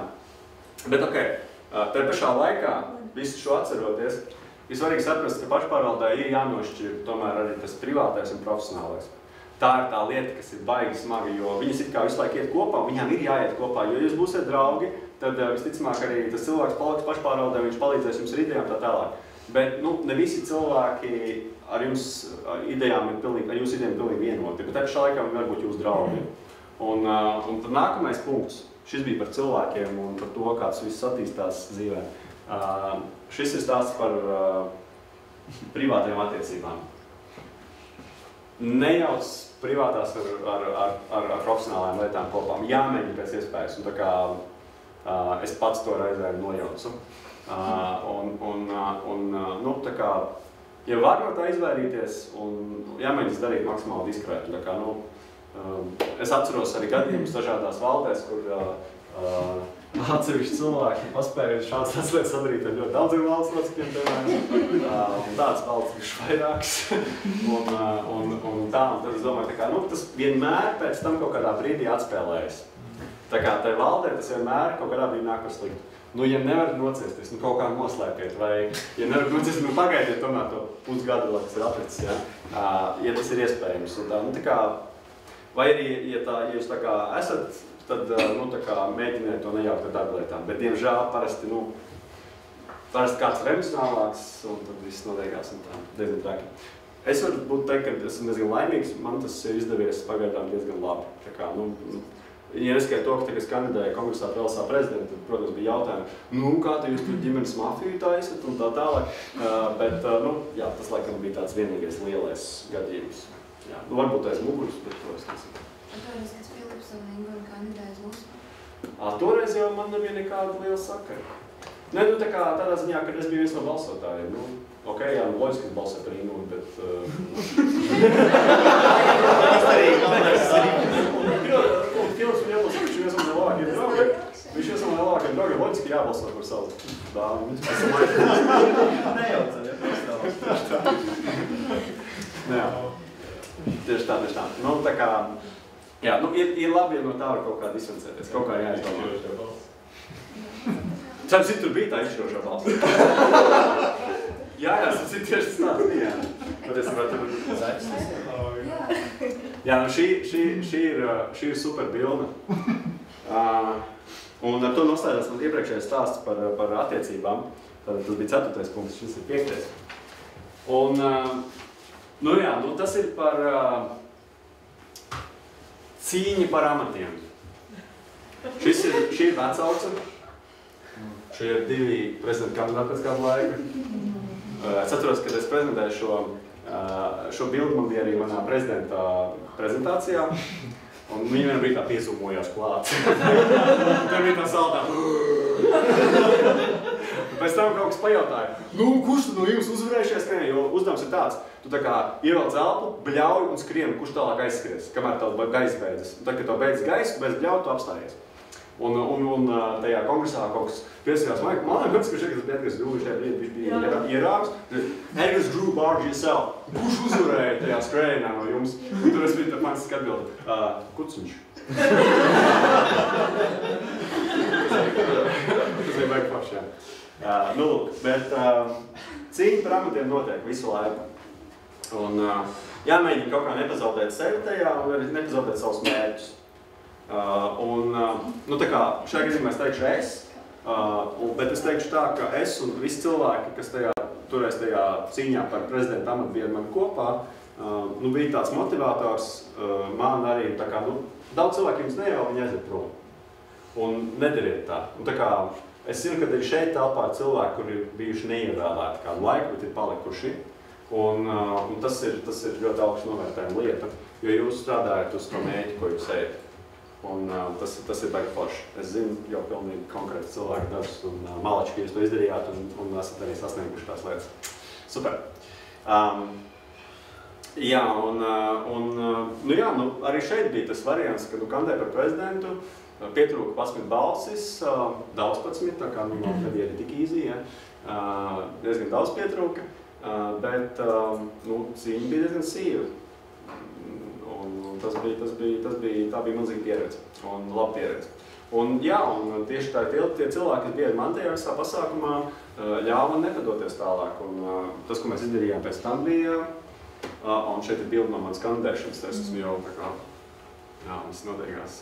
bet tajā pašā laikā, visu šo atceroties, ir svarīgi saprast, ka pašpārvaldē ir jānošķir tomēr arī tas privātais un profesionālais. Tā ir tā lieta, kas ir baigi smaga, jo viņas it kā visu laiku iet kopā, un viņām ir jāiet kopā, jo jūs būsiet draugi, tad visticamāk arī tas cilvēks paliks pašpārvaldē, viņš palīdzēs jums ar idejām tā tālāk. Bet, ne visi cilvēki ar jums idejām ir pilnīgi vienoti, bet pašā laikā viņi var būt jūsu draugi. Un tad nākamais punkts, šis bija par cilvēkiem un par to, kā tas viss attīstās dzīvē. Šis ir stāsts par privātajām attiecībām. Nejauc privātās ar profesionālām lietām kopām. Jāmēģina pēc iespējas, un tā kā es pats to reizēm nojaucu. Nu, tā kā, ja var no tā izvairīties, un jāmēģina darīt maksimāli diskrētu. Tā kā, nu, es atceros arī gadījumus dažādās valdēs, kur atsevišķi cilvēki paspējuši šādas lietas sadarīt ar ļoti daudziem valsts locekļiem, piemēram. Tāds valsts bišķi vairāks. un tad es domāju, tā kā, nu, tas vienmēr pēc tam kaut kādā brīdī atspēlējas. Tā kā tai valdē tas vienmēr kaut kādā brīdī nāk par sliktu. Nu, ja nevarat nociesties, nu kaut kā noslēpiet, vai ja nevarat nociesties, nu pagaidiet tomēr to pusgadu, lai tas ir aplicis, ja tas ir iespējams. Un tā, nu, tā kā, vai arī, ja jūs tā kā esat, tad nu, tā kā mēģiniet to nejaukt ar darba lietām. Bet, diemžēl, parasti kāds ir emocionālāks, un tad viss notiekās un tā diezgan traki. Es varu būt teikt, ka esmu diezgan laimīgs, man tas ir izdevies pagaidām diezgan labi. Tā kā, nu, ja neskait to, ka es kandidēju kongresā Velsā prezidentu, tad, protams, bija jautājumi, nu, kā te jūs tur ģimenes mafiju taisat un tā tālāk. Bet, nu, jā, tas laikam bija tāds vienīgais lielais gadījums. Jā, nu, varbūt aiz muguras, bet to es nesaku. Toreiz, kad Filips un Ingūna kandidēja uz Lūsku? Toreiz jau man nebija nekāda liela sakara. Ne, nu, tā kā tādā ziņā, kad es biju viens no balsotājiem. Nu, ok, jā, nu, loģiski, ka balsē par Ingūnu, bet... Filips un iebalsot, viņš viens no lielākiem draugiem. Viņš viens no lielākiem draugiem, loģiski jābalsot par savu dāmu. Nejaucam, ja pastāv. Jā. Tieši tā. Nu, tā kā, jā, nu, ir labi, ja no tā var kaut kā distancēties, kaut kā jāizdomā. Tur bija tā izšķirošā balss. Jā, tas ir tieši tāds bija. Jā, nu šī ir super bilde. Un ar to noslēdzās man iepriekšējais stāsts par attiecībām. Tas bija 4. punkts, šis ir 5. Un, nu jā, nu tas ir par cīņu par amatiem. Šī ir vecauce. Šie ir 2 prezidenta kandidāti pēc kādu laiku. Es atceros, kad es prezentēju šo bildi, man bija arī manā prezidenta prezentācijā. Un viņi vien bija tā piesūmojās klāt. Tur bija tā saldā. Pēc tam kaut kas pajautāja, nu, kurš tad no jums uzvarējušies skrien? Jo uzdevums ir tāds, tu tā kā ievelc elpu, bļauj un skrien, kurš tālāk aizskries, kamēr tev gaisa beidzas. Un tad, kad tev beidzas gaisa, bez bļauj, tu apstājies. Un tajā kongresā kaut kas piesakās, man liekas, ka šeit, kad Edgars Grūvi šajā brīdī bija ierāks, Edgars Grūvi barge yourself. Kurš uzvarēja tajā skrējienā no jums? Un tur es biju tā fantastiski atbildi, Kuciņš. Tas bija baigi paši, jā. Nu, lūk, bet cīņa par amatiem notiek visu laiku. Un jāmēģina kaut kā nepazaudēt sevi tajā un arī nepazaudēt savus mērķus. Nu, tā kā šajā gadījumā es teikšu es, bet es teikšu tā, ka es un visi cilvēki, kas toreiz tajā cīņā par prezidenta amatu bija mani kopā, nu, bija tāds motivators man arī, tā kā, nu, daudz cilvēki jums nejau, viņi aiziet prom. Un nedariet tā. Un tā kā es zinu, ka arī šeit telpā ir cilvēki, kuri ir bijuši neievēlēti kādu laiku, bet ir palikuši. Un tas ir ļoti augsts novērtējuma lieta, jo jūs strādājat uz to mēķi, ko jūs ejat. Un tas ir baigi forši. Es zinu jau pilnīgi konkrēti cilvēku darbus un malači, ka jūs to izdarījāt un esat arī sasnieguši tās lietas. Super. Jā, nu, arī šeit bija tas variants, ka kandidēja par prezidentu, pietrūka 11 balsis, daudz 11, tā kā nu nebija arī tik easy, ja. Diezgan daudz pietrūka, bet nu, cīņa bija diezgan sīva. Tā bija milzīga pieredze un laba pieredze. Un jā, un tieši tie cilvēki, kas bija ar mani tajā visā pasākumā, ļāva man nepadoties tālāk. Un tas, ko mēs izdarījām pēc tam bija, un šeit ir bilde no manas kandidēšanas, es esmu jau tā kā, jā, viss notiekās.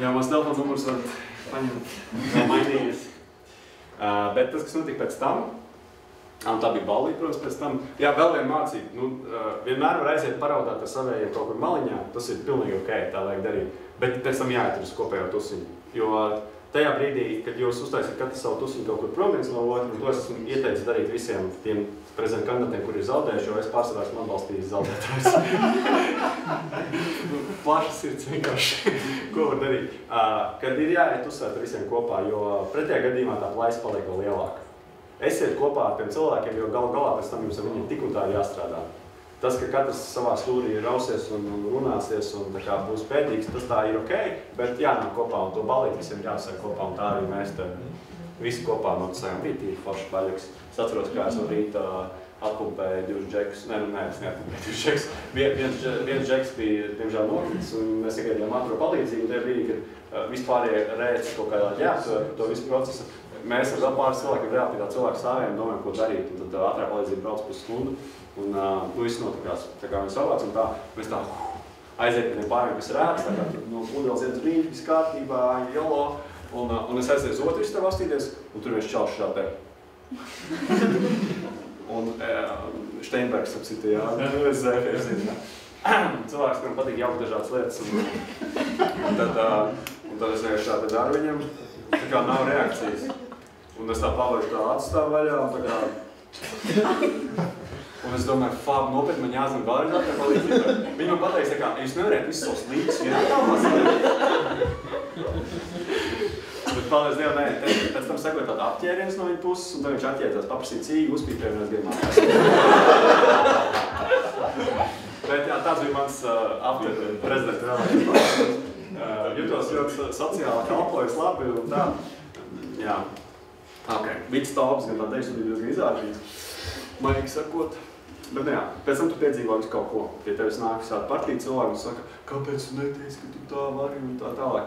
Jā, mans telefons numurs varat paņemt, vēl mainījies. Bet tas, kas notika pēc tam, un tā bija ballīte, protams, pēc tam. Jā, vēl viena mācība. Nu, vienmēr var aiziet paraudāt ar savējiem kaut kur maliņā. Tas ir pilnīgi ok, tā vajag darīt. Bet pēc tam jāiet uz kopējo tusiņu. Jo tajā brīdī, kad jūs uztaisat katru savu tusiņu kaut kur prom viens no otru, un to es esmu ieteicis darīt visiem tiem prezidenta kandidatiem, kuri ir zaudējuši, jo es pārsvarā esmu atbalstījis zaudētājus. Plašas sirds vienkārši, ko var darīt. Kad ir jāiet uzsvērt visiem kopā, jo pretējā gadījumā tā plaisa paliek vēl lielāka. Esiet kopā ar tiem cilvēkiem, jo galu galā pēc tam jums ar viņiem tik un tā ir jāstrādā. Tas, ka katrs savā stūrī rausies un runāsies un tā kā būs pēdīgs, tas tā ir ok, bet jānāk kopā un to balīt visiem jāsaka kopā, un tā arī mēs te visi kopā noticējām. Bija tīri forši baļuks. Es atceros, kā es no rīta atpumpēju 2 džekus. Nē, es neatpumpēju 2 džekus. Viens džeks bija, diemžēl, nokritis, un mēs sagaidījām ātro palīdzību, un tie brīdi, kad vispārējie rēci kaut kādā ģērbtu par to visu procesu. Mēs ar vēl pāris cilvēkiem reāli pie tā cilvēku stāvējām, domājam, ko darīt, un tad ātrā palīdzība brauc pusstundu, un viss notikās. Tā kā viņi savāc, un tā, mēs tā aiziet pie tiem pāriem, kas rēc, tā kā no pudeles iet uz rīņu, viss kārtībā, jolo, un es aiziet uz otru istabu astīties, un tur viens čalšs šā te. Un Steinbergs apsita, jā, es zēfies, jā. Cilvēks, kuram patīk jaukt dažādas lietas, un tad es vienkārši šā te daru viņam, tā kā nav reakcijas. Un es tā pavēršu tā atstāvu vaļā, un tā kā... Un es domāju, fāb, nopietni man jāzina vēlreiz atpēc palīdzībai. Viņi man pateiks, tā kā, jūs nevarētu visus savus līdzes vienotās. Bet paldies Dievam, nē, pēc tam sekoja tāda apķēriens no viņa puses, un tad viņš atķēdzās, paprasīja cīgu, uzpīpēja un es gribu mājās. Bet jā, tāds bija mans apķēriens prezidenta vēlēšanas. Jutos ļoti sociāli, kalpojas labi un tā. Jā. Ok, vids tops, gan tā teikšana bija diezgan izāršīts. Maigi sakot. Bet jā, pēc tam tu piedzīvo visu kaut ko. Pie tevis nāk visādi partiju cilvēki un saka, kāpēc tu neteici, ka tu tā vari un tā tālāk.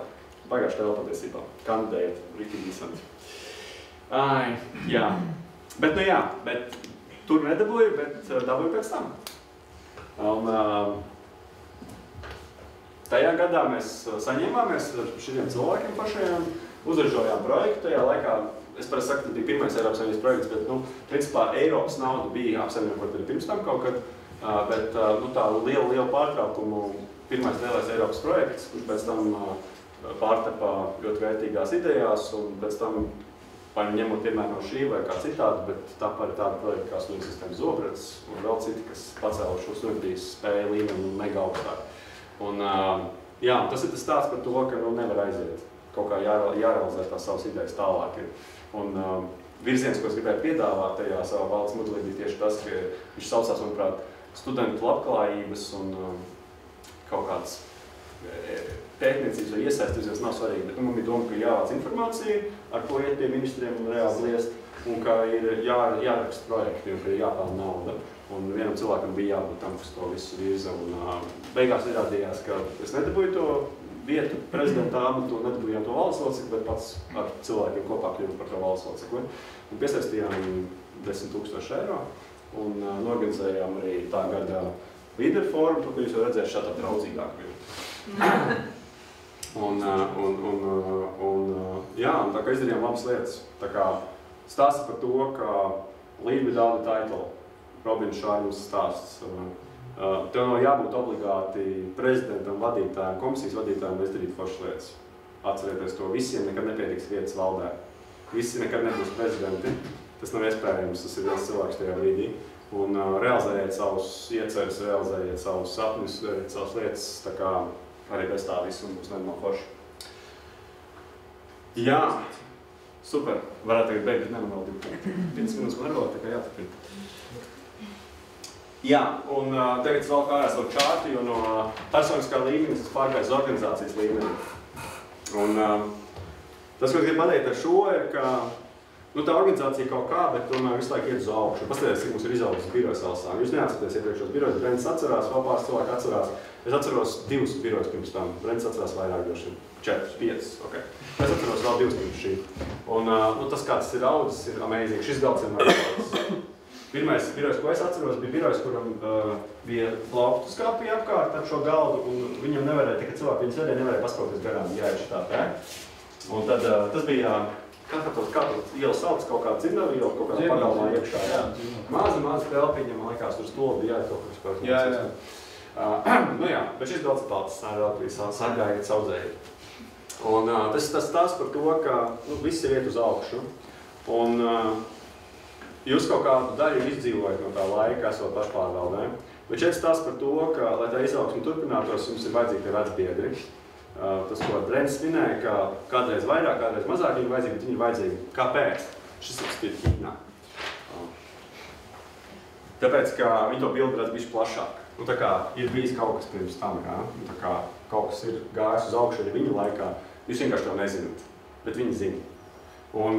Pagājuši tev patiesībā. Kandidējiet, rītīgi interesanti. Ai, jā. Bet nu jā, bet tur nedabūju, bet dabūju pēc tam. Un tajā gadā mēs saņēmāmies ar šiem cilvēkiem pašiem, uzražojām projektu. Tajā laikā, es parasti saku, tas bija pirmais Eiropas Savienības projekts, bet, principā, Eiropas nauda bija apsaimniekot arī pirms tam kaut kad, bet, tā liela pārtraukumu pirmais lielais Eiropas projekts, kurš pēc tam pārtapa ļoti vērtīgās idejās, un pēc tam ņemot piemēram no šī vai kā citādi, bet tāpēc ir tāda projekta kā studiju sistēmas Zobrats un vēl citi, kas pacēla šo studijas spēju līmeni un mega augstāk. Un, jā, tas ir tas stāsts par to, ka nevar aiziet. Kaut kā jārealizē tās savas idejas tālāk. Un virziens, ko es gribēju piedāvāt tajā savā valdes modelī, bija tieši tas, ka viņš saucās, manuprāt, studentu labklājības un kaut kāds pētniecības vai iesaistīsies nav svarīgi, bet man bija doma, ka jāvāc informācija, ar ko iet pie ministriem un reāli liest, un ka ir jāraksta projekti, un ka ir jāpelna nauda. Un vienam cilvēkam bija jābūt tam, kas to visu virza, un beigās izrādījās, ka es nedabūju to vietu prezidenta amatu, nedabūjām to valsts locekli, bet pats ar cilvēkiem kopā kļuvu par to valsts locekli. Un piesaistījām 10 000 eiro, un norganizējām arī tā gada līderu fórumu, to, ko jūs jau redzējuši šādā draudzīgāk bija. Jā, un tā kā izdarījām labas lietas. Tā kā stāsta par to, ka lead without the title, Robins Šārums stāsts. Tev nav jābūt obligāti prezidentam, vadītājiem, komisijas vadītājiem, lai izdarītu foršas lietas. Atcerieties to, visiem nekad nepietiks vietas valdē. Visi nekad nebūs prezidenti. Tas nav iespējams, tas ir viens cilvēks tajā brīdī. Un realizējiet savus ieceres, realizējiet savus sapņus, dariet savas lietas, tā kā arī bez tā visu un būs nenormāli forši. Jā, super. Varētu tagad beigt, bet neman vēl 5 minūtes man arot, tā kā jāturpina. Jā, un tagad es vēl kārās ar čārti, jo no personiskā līmenis es pārgāju uz organizācijas līmeni. Un tas, ko es gribu pateikt ar šo, ir, ka tā organizācija kaut kā, bet tomēr visu laiku iet uz augšu. Paskatieties, cik mums ir izaugsmes birojas Alsā. Jūs neatcerieties iepriekšos birojas, Brents atcerās, vēl pāris cilvēki atcerās. Es atceros 2 birojas pirms tam, Brents atcerās vairāk droši, 4, 5, ok. Es atceros vēl 2 pirms šī. Un tas, kā tas ir audzis, ir amazing. Šis galds ir audzis. Pirmais birojas, ko es atceros, bija birojas, kuram bija plauktu skāpija apkārt ar šo galdu, un viņam nevarēja, tikai cilvēki viņas sēdēja, nevarēja paskaukties garām, jāieši tā tā. Un tad tas bija, kā to ielu sauc, kaut kāda dzirnavu ielu, kaut kādā pagalmā iekšā, jā. Maza telpiņa, man liekas, tur stoli bija jāiet kaut kas par. Jā. Nu jā, bet šis galds ir tāds, relikvijas sargājiet, saudzējiet. Un tas stāsts par to, ka viss ir iet uz augšu. Un jūs kaut kādu daļu izdzīvojat no tā laika, esot pašpārvaldē. Bet šeit stāsts par to, ka, lai tā izaugsme turpinātos, jums ir vajadzīgi tie vecbiedri. Tas, ko Drenis minēja, ka kādreiz vairāk, kādreiz mazāk viņi vajadzīgi, bet viņi ir vajadzīgi. Kāpēc? Šis ir spītņā. Tāpēc, ka viņi to bildi redz bišķi plašāk. Tā kā ir bijis kaut kas pirms tam, jā? Tā kā kaut kas ir gājis uz augšu arī viņu laikā, jūs vienkārši to nezināt, bet viņi zina. Un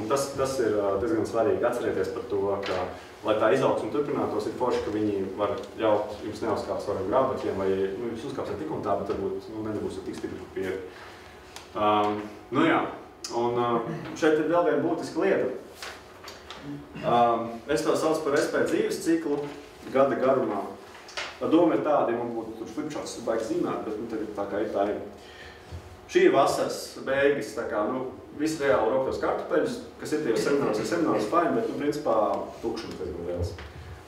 tas ir diezgan svarīgi atcerēties par to, ka, lai tā izaugsme turpinātos, ir forši, ka viņi var ļaut jums neuzkāpt saviem grābekļiem, vai jūs uzkāpsiet tik un tā, bet varbūt nedabūsiet tik stipri papīri. Jā, un šeit ir vēl viena būtiska lieta. Es to saucu par SP dzīves ciklu gada garumā. Doma ir tāda, ja man būtu tur flipcharts baigi zināt, bet tagad tā kā ir tā ir. Šī ir vasaras beigas, tā kā, visi reāli roktos kartupeļus, kas ir tajos semināros fine, bet, principā, tukšums diezgan liels.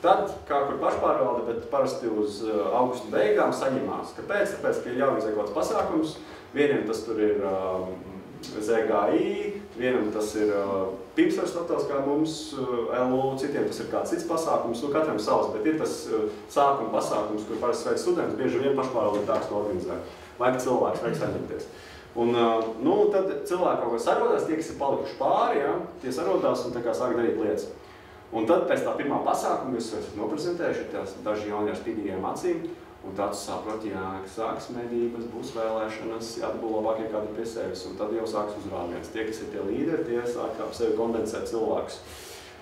Tad, kā kur pašpārvalde, bet parasti uz augusta beigām saņemās. Kāpēc? Tāpēc, ka ir jāizveidots pasākums. Vieniem tas tur ir ZGI, vienam tas ir Pimsvars hotels kā mums, LU, citiem tas ir kāds cits pasākums, katram savs, bet ir tas sākuma pasākums, kur parasti sveic students, bieži vien pašpārvalde ir tāds, ko organizē. Vajag cilvēks, vajag saņemties. Un tad cilvēki kaut ko sarodās, tie, kas ir palikuši pāri, ja, tie sarodās un tā kā sāk darīt lietas. Un tad pēc tā pirmā pasākuma jūs esat noprezentējuši daži jauni ar spīdīgiem acīm, un tad saprot, jā, ka sāks medības, būs vēlēšanas, jādabū labākie kadri pie sevis, un tad jau sāks uzrāviens. Tie, kas ir tie līderi, tie sāk ap sevi kondensēt cilvēkus.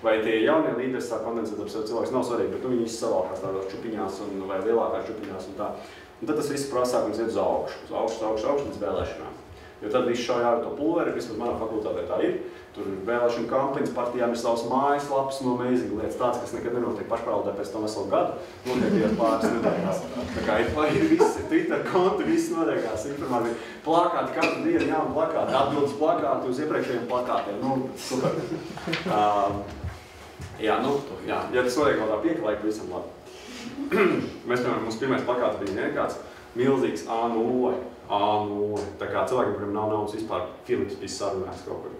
Vai tie jaunie līderi sāk kondensēt ap sevi cilvēkus, nav svarīgi, bet viņi savākās tādās čupiņās vai lielākās čupiņās un tā. Un tad tas viss pasākums iet uz augšu līdz vēlēšanām. Jo tad viss šaujā ar to pulveri, vismaz manā fakultātē tā ir. Tur ir vēlēšana kampaņas, partijām ir savas mājaslapas, amazing lietas, tāds, kas nekad nenotiek pašpārvaldē pēc tam veselu gadu, notiek pāris nedēļās. Tā kā ir visi Twitter konti, viss notiekās informācija. Plakāti, katru dienu jaunu plakāti, atbildes plakāti uz iepriekšējiem plakātiem. Super. Ja tas notiek vēl tā pieklājīgi, visam labi. Mēs, piemēram, mums pirmais plakāts bija kāds milzīgs A0. Tā kā cilvēkiem, kuriem nav naudas vispār, Filips bija sarunājis kaut kur.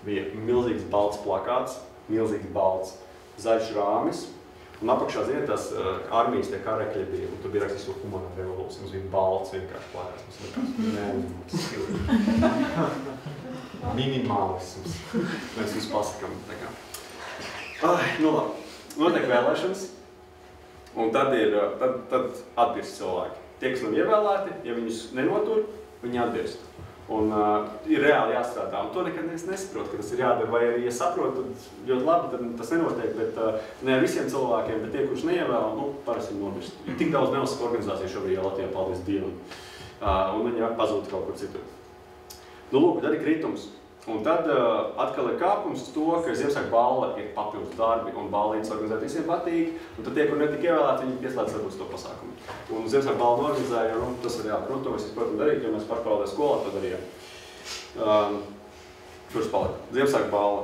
Bija milzīgs balts plakāts, milzīgs balts zaļš rāmis, un apakšā, ziniet, tās armijas tie karekļi bija, un tur bija rakstīts to humana revolūcija, mums bija balts vienkārši plakāts, minimālisms. Mēs visu pasakam, tā kā. Labi, notiek vēlēšanas, un tad atbirst cilvēki. Tie, kas nav ievēlēti, ja viņus nenotur, viņi atbirst. Un ir reāli jāstrādā, un to nekad nesaprot, ka tas ir jādara, vai arī, ja saprot, tad ļoti labi, tad tas nenotiek, bet ne ar visiem cilvēkiem, bet tie, kurus neievēl, parasti viņi nobirst. Tik daudz nevalstisku organizāciju šobrīd Latvijā, paldies Dievam, un viņi pazūd kaut kur citur. Lūk, tad ir kritums. Un tad atkal ir kāpums uz to, ka Ziemassvētku balva ir papildus darbi, un ballītes organizēt visiem patīk, un tad tie, kur netika ievēlēti, viņi pieslēdz varbūt to pasākumu. Un Ziemassvētku balvu organizēja, un tas ir jāprot, to mēs protams darīt, jo mēs pašpārvaldē skolā to darījām. Kurš palika? Ziemassvētku balva.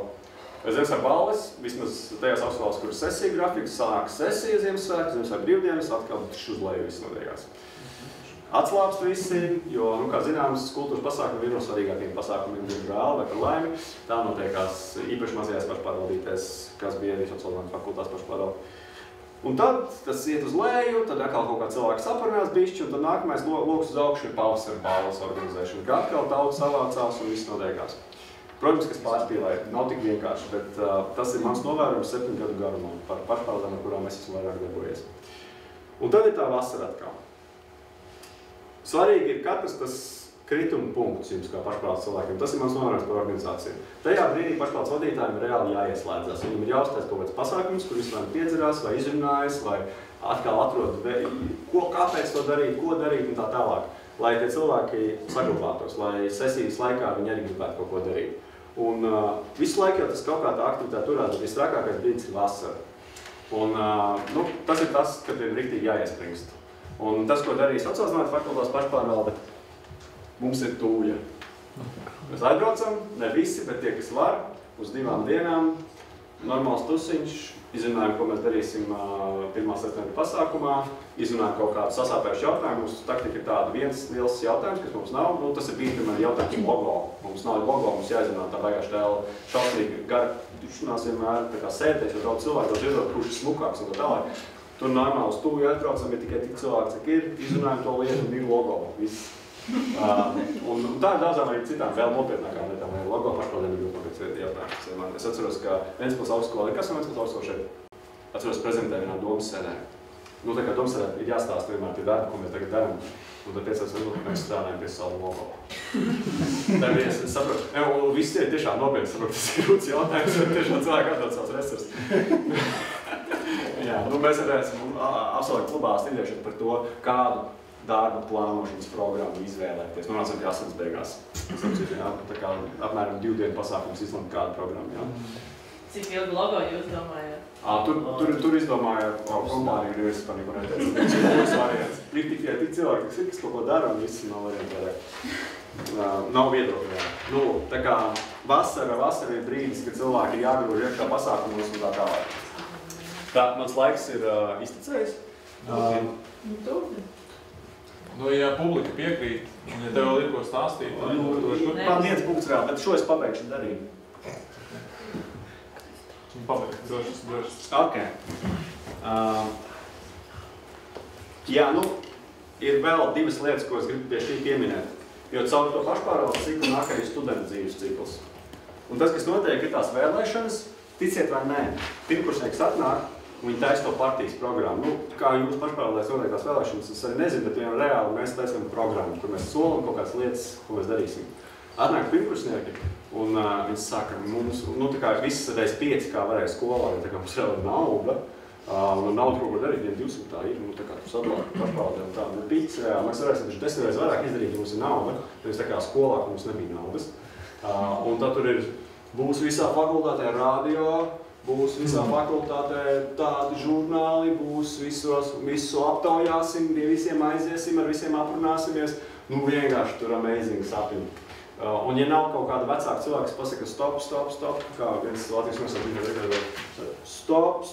Ziemassvētku balvas, vismaz tajās augstskolas, kur ir sesija grafiks, sākas sesija Ziemassvētku brīvdienas, atkal uz leju viss notiekās. Atslāpst visi, jo, kā zināms, kultūras pasākumi ir no svarīgākiem pasākumiem, diemžēl, vai par laimi. Tā notiekās īpaši mazajās pašpārvaldītēs, kas bija arī sociālās fakultātes pašpārvalde. Un tad tas iet uz leju, tad atkal kaut kā cilvēki saparunās bišķi, un tad nākamais loks uz augšu ir pavasara balvas organizēšana, ka atkal tauta savācās un viss notiekās. Protams, kas pārspīlēja, nav tik vienkārši, bet tas ir mans novērojums 7 gadu garumā par pašpārvaldēm, ar kurām es esmu vairāk darbojies. Un tad ir tā vasara atkal. Svarīgi ir katrs tas krituma punkts jums kā pašpārvaldes cilvēkiem. Tas ir mans novērojums par organizāciju. Tajā brīdī pašpārvaldes vadītājiem ir reāli jāieslēdzas. Viņam ir jāuztais kaut kāds pasākums, kur viss vai piedzerās, vai izrunājas, vai atkal atrod, kāpēc to darīt, ko darīt un tā tālāk. Lai tie cilvēki saglabātos, lai sesijas laikā viņi arī gribētu kaut ko darīt. Un visu laiku jau tas kaut kā tā aktivitāte turās, bet visstrakākais brīdis ir vasara. Un tas ir tas, kad ir riktīgi jāiespringst. Un tas, ko darīja sociālās zinātnes fakultātes pašpārvalde, mums ir tūja. Mēs aizbraucam, ne visi, bet tie, kas var, uz 2 dienām normāls tusiņš, izrunājam, ko mēs darīsim 1. septembra pasākumā, izrunājam kaut kādu sasāpējušu jautājumu. Mums taktika ir tāda viens liels jautājums, kas mums nav. Nu, tas ir bijis, piemēram, jautājums logo. Mums nav logo, mums jāizrunā tā baigāša tēla šausmīgi gara tikšanās vienmēr, tā kā sēdēs, jo daudz cilvēku daudz iedod, kurš ir smukāks un tā tālāk. Tur normāli uz tuvu aizbraucam, ir tikai tik cilvēki, cik ir, izrunājam to lietu un ir logo. Viss. Un tā ir daudzām arī citām vēl nopietnākām lietām, vai logo pašpildiem ir ļoti nopietni jautājums. Es atceros, ka Ventspils augstskola, kas ir Ventspils augstskola šeit? Atceros prezentēju vienā domas sēdē. Nu, tā kā domas sēdē ir jāstāsta vienmēr tie darbi, ko mēs tagad darām. Un tad 5 minūtes mēs strādājam pie savu logo. Tā ir es saprotu. Un viss ir tiešām nopietni, saprotu, tas ir grūts jautājums, jo tiešām cilvēki atdod savus resursus. Jā, nu mēs arī esam absolūti klubā strīdējušies par to, kādu darba plānošanas programmu izvēlēties. Nonācam pie 8. beigās. Tā kā apmēram 2 dienu pasākums izlemt kādu programmu, jā. Cik ilgi logo jūs domājat? Tur izdomāja kompāniju, un es par neko neteicu. Tas ir variants. Ir tikai tik cilvēki, kas kaut ko dara, un viss nav variantē. Nav viedokļi. Nu, tā kā vasara ir brīdis, kad cilvēki ir jāgrūž iekšā pasākumos un tā tālāk. Tā, mans laiks ir izticējis. Nu, ja publika piekrīt, un ja tev vēl ir ko stāstīt, Man viens punkts vēl, bet šo es pabeigšu darīt. Pabeigšu, drošas. Ok. Jā, nu, ir vēl 2 lietas, ko es gribu pie šī pieminēt. Jo caur to pašpārvaldes ciklu nāk arī studentu dzīves cikls. Un tas, kas notiek, ir tās vēlēšanas, ticiet vai nē, pirmkursnieks atnāk, un viņi taisa to partijas programmu. Nu, kā jūs pašpārvaldēs notiek tās vēlēšanas, es arī nezinu, bet reāli mēs taisam programmu, kur mēs solam kaut kādas lietas, ko mēs darīsim. Atnāk pirmkursnieki, un viņi saka, mums, nu tā kā viss reiz 5, kā varēja skolā, jo tā kā mums vēl ir nauda, un nauda kaut ko darīt, 200 tā ir, nu tā kā tu sadalāt pašpārvaldēm tā, bet pīts reāli, mēs varēsim 10 reizes vairāk izdarīt, ja mums ir nauda, nevis tā kā skolā, kur mums nebija naudas. Un tad tur būs visā fakultātē radio, būs visā fakultātē tādi žurnāli, būs visu aptaujāsim, pie visiem aiziesim, ar visiem aprunāsimies. Nu, vienkārši tur amazing sapņi. Un ja nav kaut kāda vecāka cilvēka, kas pasaka stop, kā viens Latvijas universitātes stop.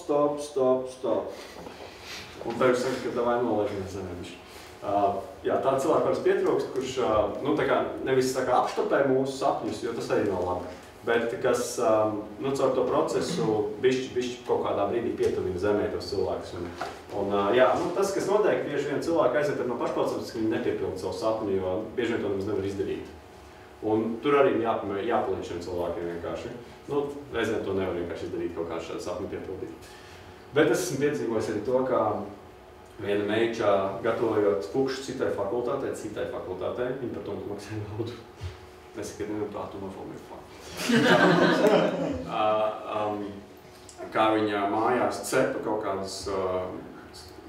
Un tev saka, ka davai nolaižamies zemēmiši. Jā, tāda cilvēka varas pietrūkst, kurš nu, tā kā, nevis tā kā apštopē mūsu sapņus, jo tas arī nav labi. Bet kas nu, caur to procesu bišķi kaut kādā brīdī pietuvina zemē tos cilvēkus. Un jā, nu, tas, kas notiek, bieži vien cilvēki aiziet ar no pašpārcības, ka viņi nepiepilda savu sapni, jo bieži vien to nemaz nevar izdarīt. Un tur arī jāpalīdz šiem cilvēkiem vienkārši. Nu, reizēm to nevar vienkārši izdarīt, kaut kādu šādu sapni piepildīt. Bet es esmu piedzīvojis arī to, ka viena meiča gatavojot fukšu citai fakultātei, viņa par to maksāja naudu. Nesaka, ka tā tu nofilmēji kā viņa mājās cepa kaut kādus,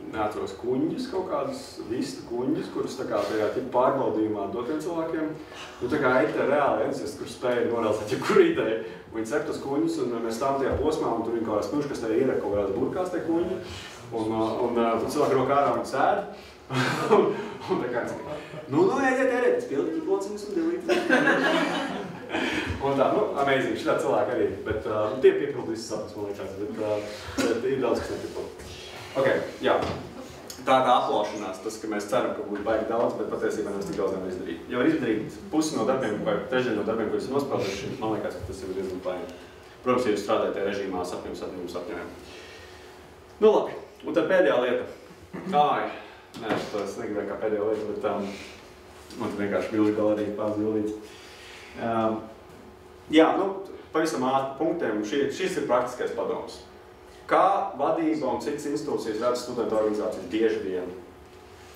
neatceros kuņģus, kaut kādus vistu kuņģus, kurus tā kā tajā pārbaudījumā dotiem cilvēkiem. Nu tā kā Eita reāli entusiasti, kurš spēja norealizēt jebkuru ideju. Viņi cep tos kuņģus un mēs stāvam tajā posmā un tur viņi kaut kādas knuši, kas tajā ir kaut kādas burkās tie kuņģi. Un tur cilvēki rokā ārā un sēd. Un tā kā nu, ejiet, spildi plociņus un delīt. Un tā, nu, amazing, šitā cilvēki arī, bet tie piepildu visas sapnes, man liekas, bet ir daudz, kas nepiepildu. Ok, jā. Tā aplaušanās, tas, ka mēs ceram, ka būs baigi daudz, bet patiesībā mēs tik daudz nevar izdarīt. Ja var izdarīt pusi no darbiem vai trešdaļu no darbiem, ko esam nospēlējuši, man liekas, ka tas ir diezgan paini. Protams, ja jūs strādājat tajā režīmā, sapņojam. Nu labi, un tad pēdējā lieta. Nē, es negribēju kā pēdējā lieta, bet man vienkārši bildi galerija, pāris bildītes. Jā, nu, pavisam ātri punktiem, šis ir praktiskais padoms. Kā vadība un citas institūcijas redz studentu organizācijas bieži vien.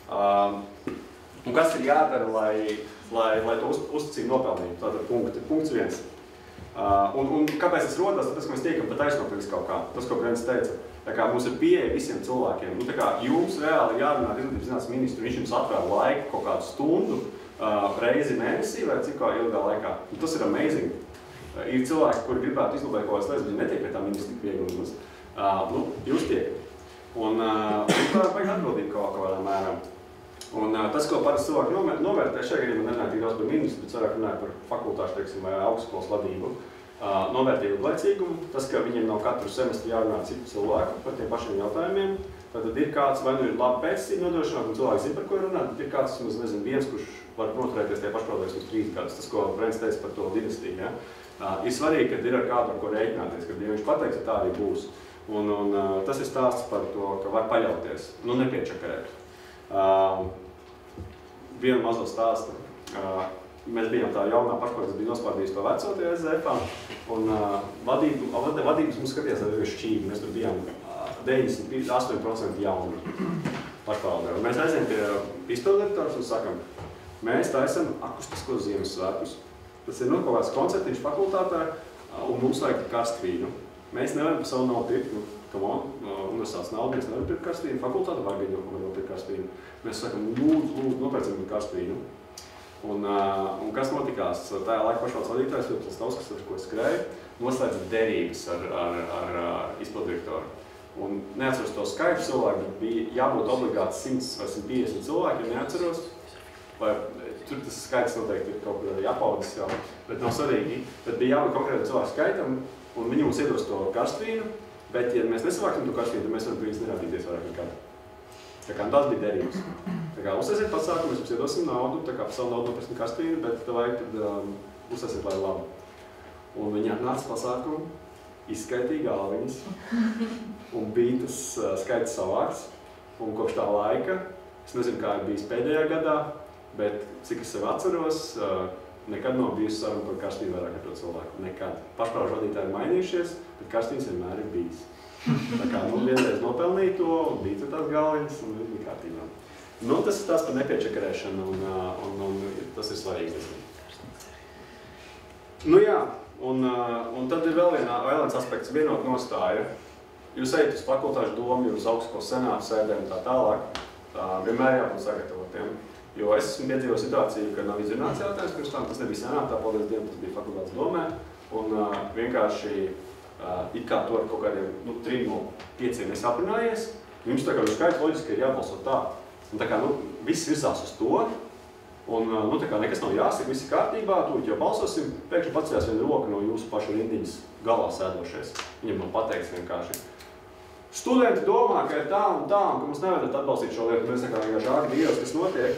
Un kas ir jādara, lai to uzticību nopelnītu? Tātad punkts 1. Un kāpēc tas rodas? Tāpēc, ka mēs tiekam pat aizsnopilись kaut kā. Tas, ko Brents teica. Tā kā mums ir pieeja visiem cilvēkiem. Nu, tā kā jums reāli jārunā izglītības zinātnes ministru, viņš jums atvēl laiku kaut kādu stundu, reizi mēnesī vai cik kā ilgā laikā. Un tas ir amazing. Ir cilvēki, kuri gribētu izlabēt kaut kādas lietas, bet viņi netiek pie tā ministra tik viegli mums. Nu, jūs tiek. Un tā vajag atbildību kaut kādā mērā. Un tas, ko parasti cilvēki novērtē, šajā gadījumā nerunāja tik daudz par ministru, bet vairāk runāja par fakultāšu, teiksim, vai augstskolas vadību. novērtīgu laicīgumu, tas, ka viņiem nav katru semestri jārunā citu cilvēku par tiem pašiem jautājumiem. Tātad ir kāds, vai nu ir labi pēcība nodrošināt, un cilvēks zina, par ko runāt, tad ir kāds, nezinu, viens, kurš var noturēties tajā pašpaudēs uz 3 gadus, tas, ko Brents teica par to dinastiju. Ja? Ir svarīgi, kad ir ar kādu, ar ko rēķināties, kad ja viņš pateiks, ka tā arī būs. Un tas ir stāsts par to, ka var paļauties, nu nepiečakarēt. Vienu mazo stāstu. Mēs bijām tā jaunā pašpaudē, kas bija nospārdījis to veco tie SZF-ā, un vadības mums skatījās ar šķīvi, mēs tur bijām 98% jauni pašpaudē. Mēs aizējām pie izpilddirektorus un sakam, mēs taisam akustiskos Ziemassvētkus. Tas ir kaut kāds koncertiņš fakultātē, un mums vajag karstvīnu. Mēs nevaram par savu naudu pirkt, come on, universitātes naudu, mēs nevaram pirkt karstvīnu, fakultāte var pirkt karstvīnu. Mēs sakam, lūdzu, nopērcam karstvīnu. Un kas notikās? Tajā laika pašvaldes vadītājs, Vilps Lastovskis, ar ko skrēja, noslēdza derības ar izpilddirektoru. Un neatceros to skaitu cilvēku, bet bija jābūt obligāti 100 vai 150 cilvēki, ja neatceros. Vai tur tas skaits noteikti ir kaut kur jāpaudas jau, bet nav svarīgi. Bet bija jābūt konkrētam cilvēku skaitam, un viņi mums iedos to karstvīnu, bet ja mēs nesavāksim to karstvīnu, tad mēs varam viņus nerādīties vairāk nekad. Tā kā tās bija derības. Tā kā uztaisiet pasākumu, mēs jums iedosim naudu, tā kā par savu naudu nopirksim karstvīnu, bet vajag tad uztaisiet, lai labi. Un viņi atnāca pasākumu, izskaitīja galviņas, un bija tas skaits savāks. Un kopš tā laika, es nezinu, kā ir bijis pēdējā gadā, bet cik es sev atceros, nekad nav bijusi saruna par karstvīnu vairāk ar to cilvēku. Nekad. Pašpaudžu vadītāji ir mainījušies, bet karstvīns vienmēr ir bijis. Tā kā vienreiz nopelnīja to, un bija tās galviņas, un viss bija kārtībā. Nu, tas ir tās par nepiečakarēšanu, un tas ir svarīgi. Nu jā, un tad ir vēl viens aspekts, vienot nostāja. Jūs ejat uz fakultāšu domu, jūs uz augstsko senātu sēdēm un tā tālāk, vienmēr jābūt sagatavotiem. Jo es esmu piedzīvojis situāciju, ka nav izrunāts jautājums, pirms tam tas nebija senātā, paldies Dievam, tas bija fakultātes domē, un vienkārši it kā to ar kaut kādiem 3 no 5 es aprunājies, jums tā kā skaidrs loģiski ir jābalsot tā. Un tā kā viss virzās uz to, un tā kā nekas nav jāsaka, viss ir kārtībā, tūlīt jau balsosim, pēkšņi paceļās viena roka no jūsu pašu rindiņas galā sēdošais. Viņam nav pateikts vienkārši. Studenti domā, ka ir tā, un ka mums nevajadzētu atbalstīt šo lietu, mēs tā kā vienkārši āki Dievs, kas notiek,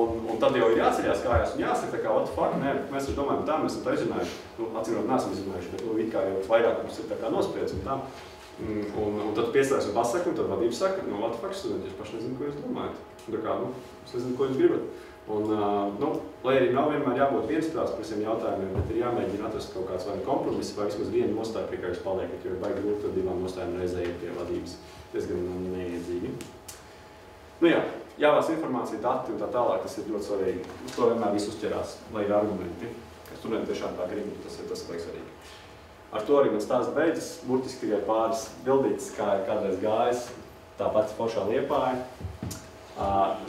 un tad jau ir jāceļās kājās un jāsaka, tā kā, what the fuck, nē, mēs taču domājam tā, mēs esam tā izrunājuši, atcīmot neesam izrunājuši, bet it kā jau vairāk mums ir tā kā nospriedz un tā. Un tad piestājas un pasaka, un tad vadības saka, what the fuck, studenti, jūs paši nezinu, ko jūs domājat. Tā kā, es nezinu, ko jūs gribat. Un, lai arī nav vienmēr jābūt viensprāts par visiem jautājumiem, bet ir jāmēģina atrast kaut kāds vai kompromiss, vai vismaz vienu nostāju, pie kā jūs paliekat, jo ir baigi grūti, tad 2 nostājiem reizē ir pie vadības. Diezgan neiedzīgi. Nu jā, jāvāc informācija, dati un tā tālāk, tas ir ļoti svarīgi. Uz to vienmēr viss uzķerās, lai ir argumenti, ka studenti tiešām tā grib, tas ir svarīgi. Ar to arī man stāsts beidzas, burtiski tikai pāris bildītes, kā ir kādreiz gājis, tā pati foršā Liepāja.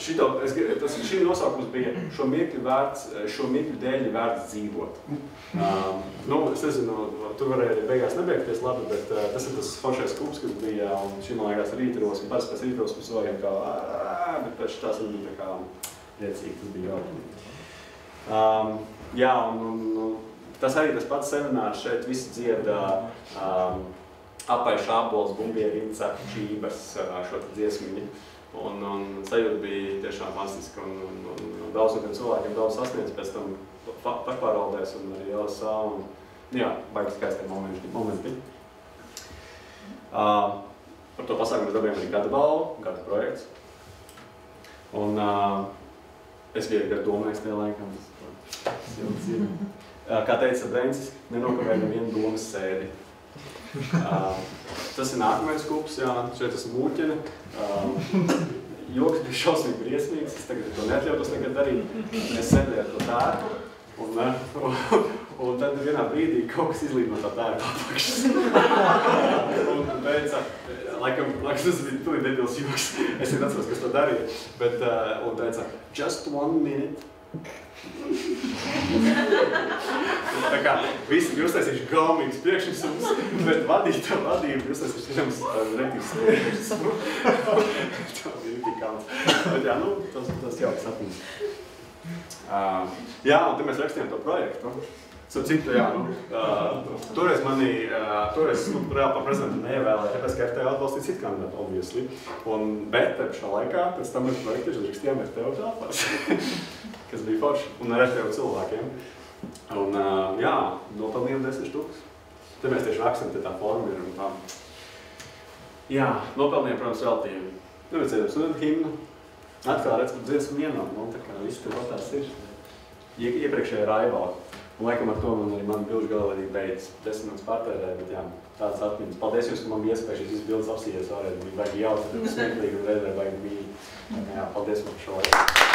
Šī nosaukums bija šo mirkļu dēļ vērts dzīvot. Es nezinu, tur varēja arī beigās nebeigties labi, bet tas ir tas foršais klubs, kas bija, un šī man liekas rītaros, un pēc rītaros mēs vajag kā, bet pēc tās bija tā kā liecīgi, tas bija jautri. Jā, un tas arī tas pats seminārs šeit visi dziedā apaiš ābols, bumbieri, cepu, čības, šo dziesmiņu. Un sajūta bija tiešām fantastiska, un daudz no tiem cilvēkiem daudz sasniedz pēc tam pašpārvaldēs un arī LSA, un jā, baigi skaisti momenti. Par to pasākumu mēs dabījām arī gada balvu, gada projekts. Un es biju gada domājis tajā laikam. Kā teica Brencis, nenokavēja nevienu domas sēdi. Tas ir nākamais kups, jā, šeit esmu mūķene. Joks bija šausmīgi briesmīgs, es tagad to neatļautos nekad darīt. Mēs sēdēju ar to tērpu, un tad vienā brīdī kaut kas izlīd no tā tērpa apakšas. Un teica, laikam tas bija tūlīt debils joks, es neatceros, kas to darīja, bet un teica, just 1 minute. Tā kā visi bija uztaisījuši gaumīgas priekšnesums, bet vadība bija uztaisījuši tiešām rektīvs priekšnesums. Tā bija tik kauns. Bet jā, tas jauks sapnis. Jā, un te mēs rakstījām to projektu. Citu, jā, toreiz reāli par prezidentu neievēlēja, tāpēc, ka FT atbalstīja citu kandidātu, obviously. Bet šā laikā, pēc tam mēs projektieši uzrakstījām FTO telpās, kas bija forši, un ar FTO cilvēkiem. Un jā, nopelnījām 10 štukas. Te mēs tieši rakstam, te tā forma ir un tā. Jā, nopelnījām, protams, relatīvi. Mēs dziedam studentu himnu. Atkal redz, ka dziesmu vienam, tā kā viss tur tās ir. Iepriekšējā raibā. Un laikam ar to man arī mani bilžu galerija beidz 10 minūtes pārtērē, bet jā, tādas atmiņas. Paldies jums, ka man bija iespēja šīs bildes apsīties varētu. Bija baigi jauts, tad smieklīgi un reizē baigi bija. Jā, paldies par šo laiku.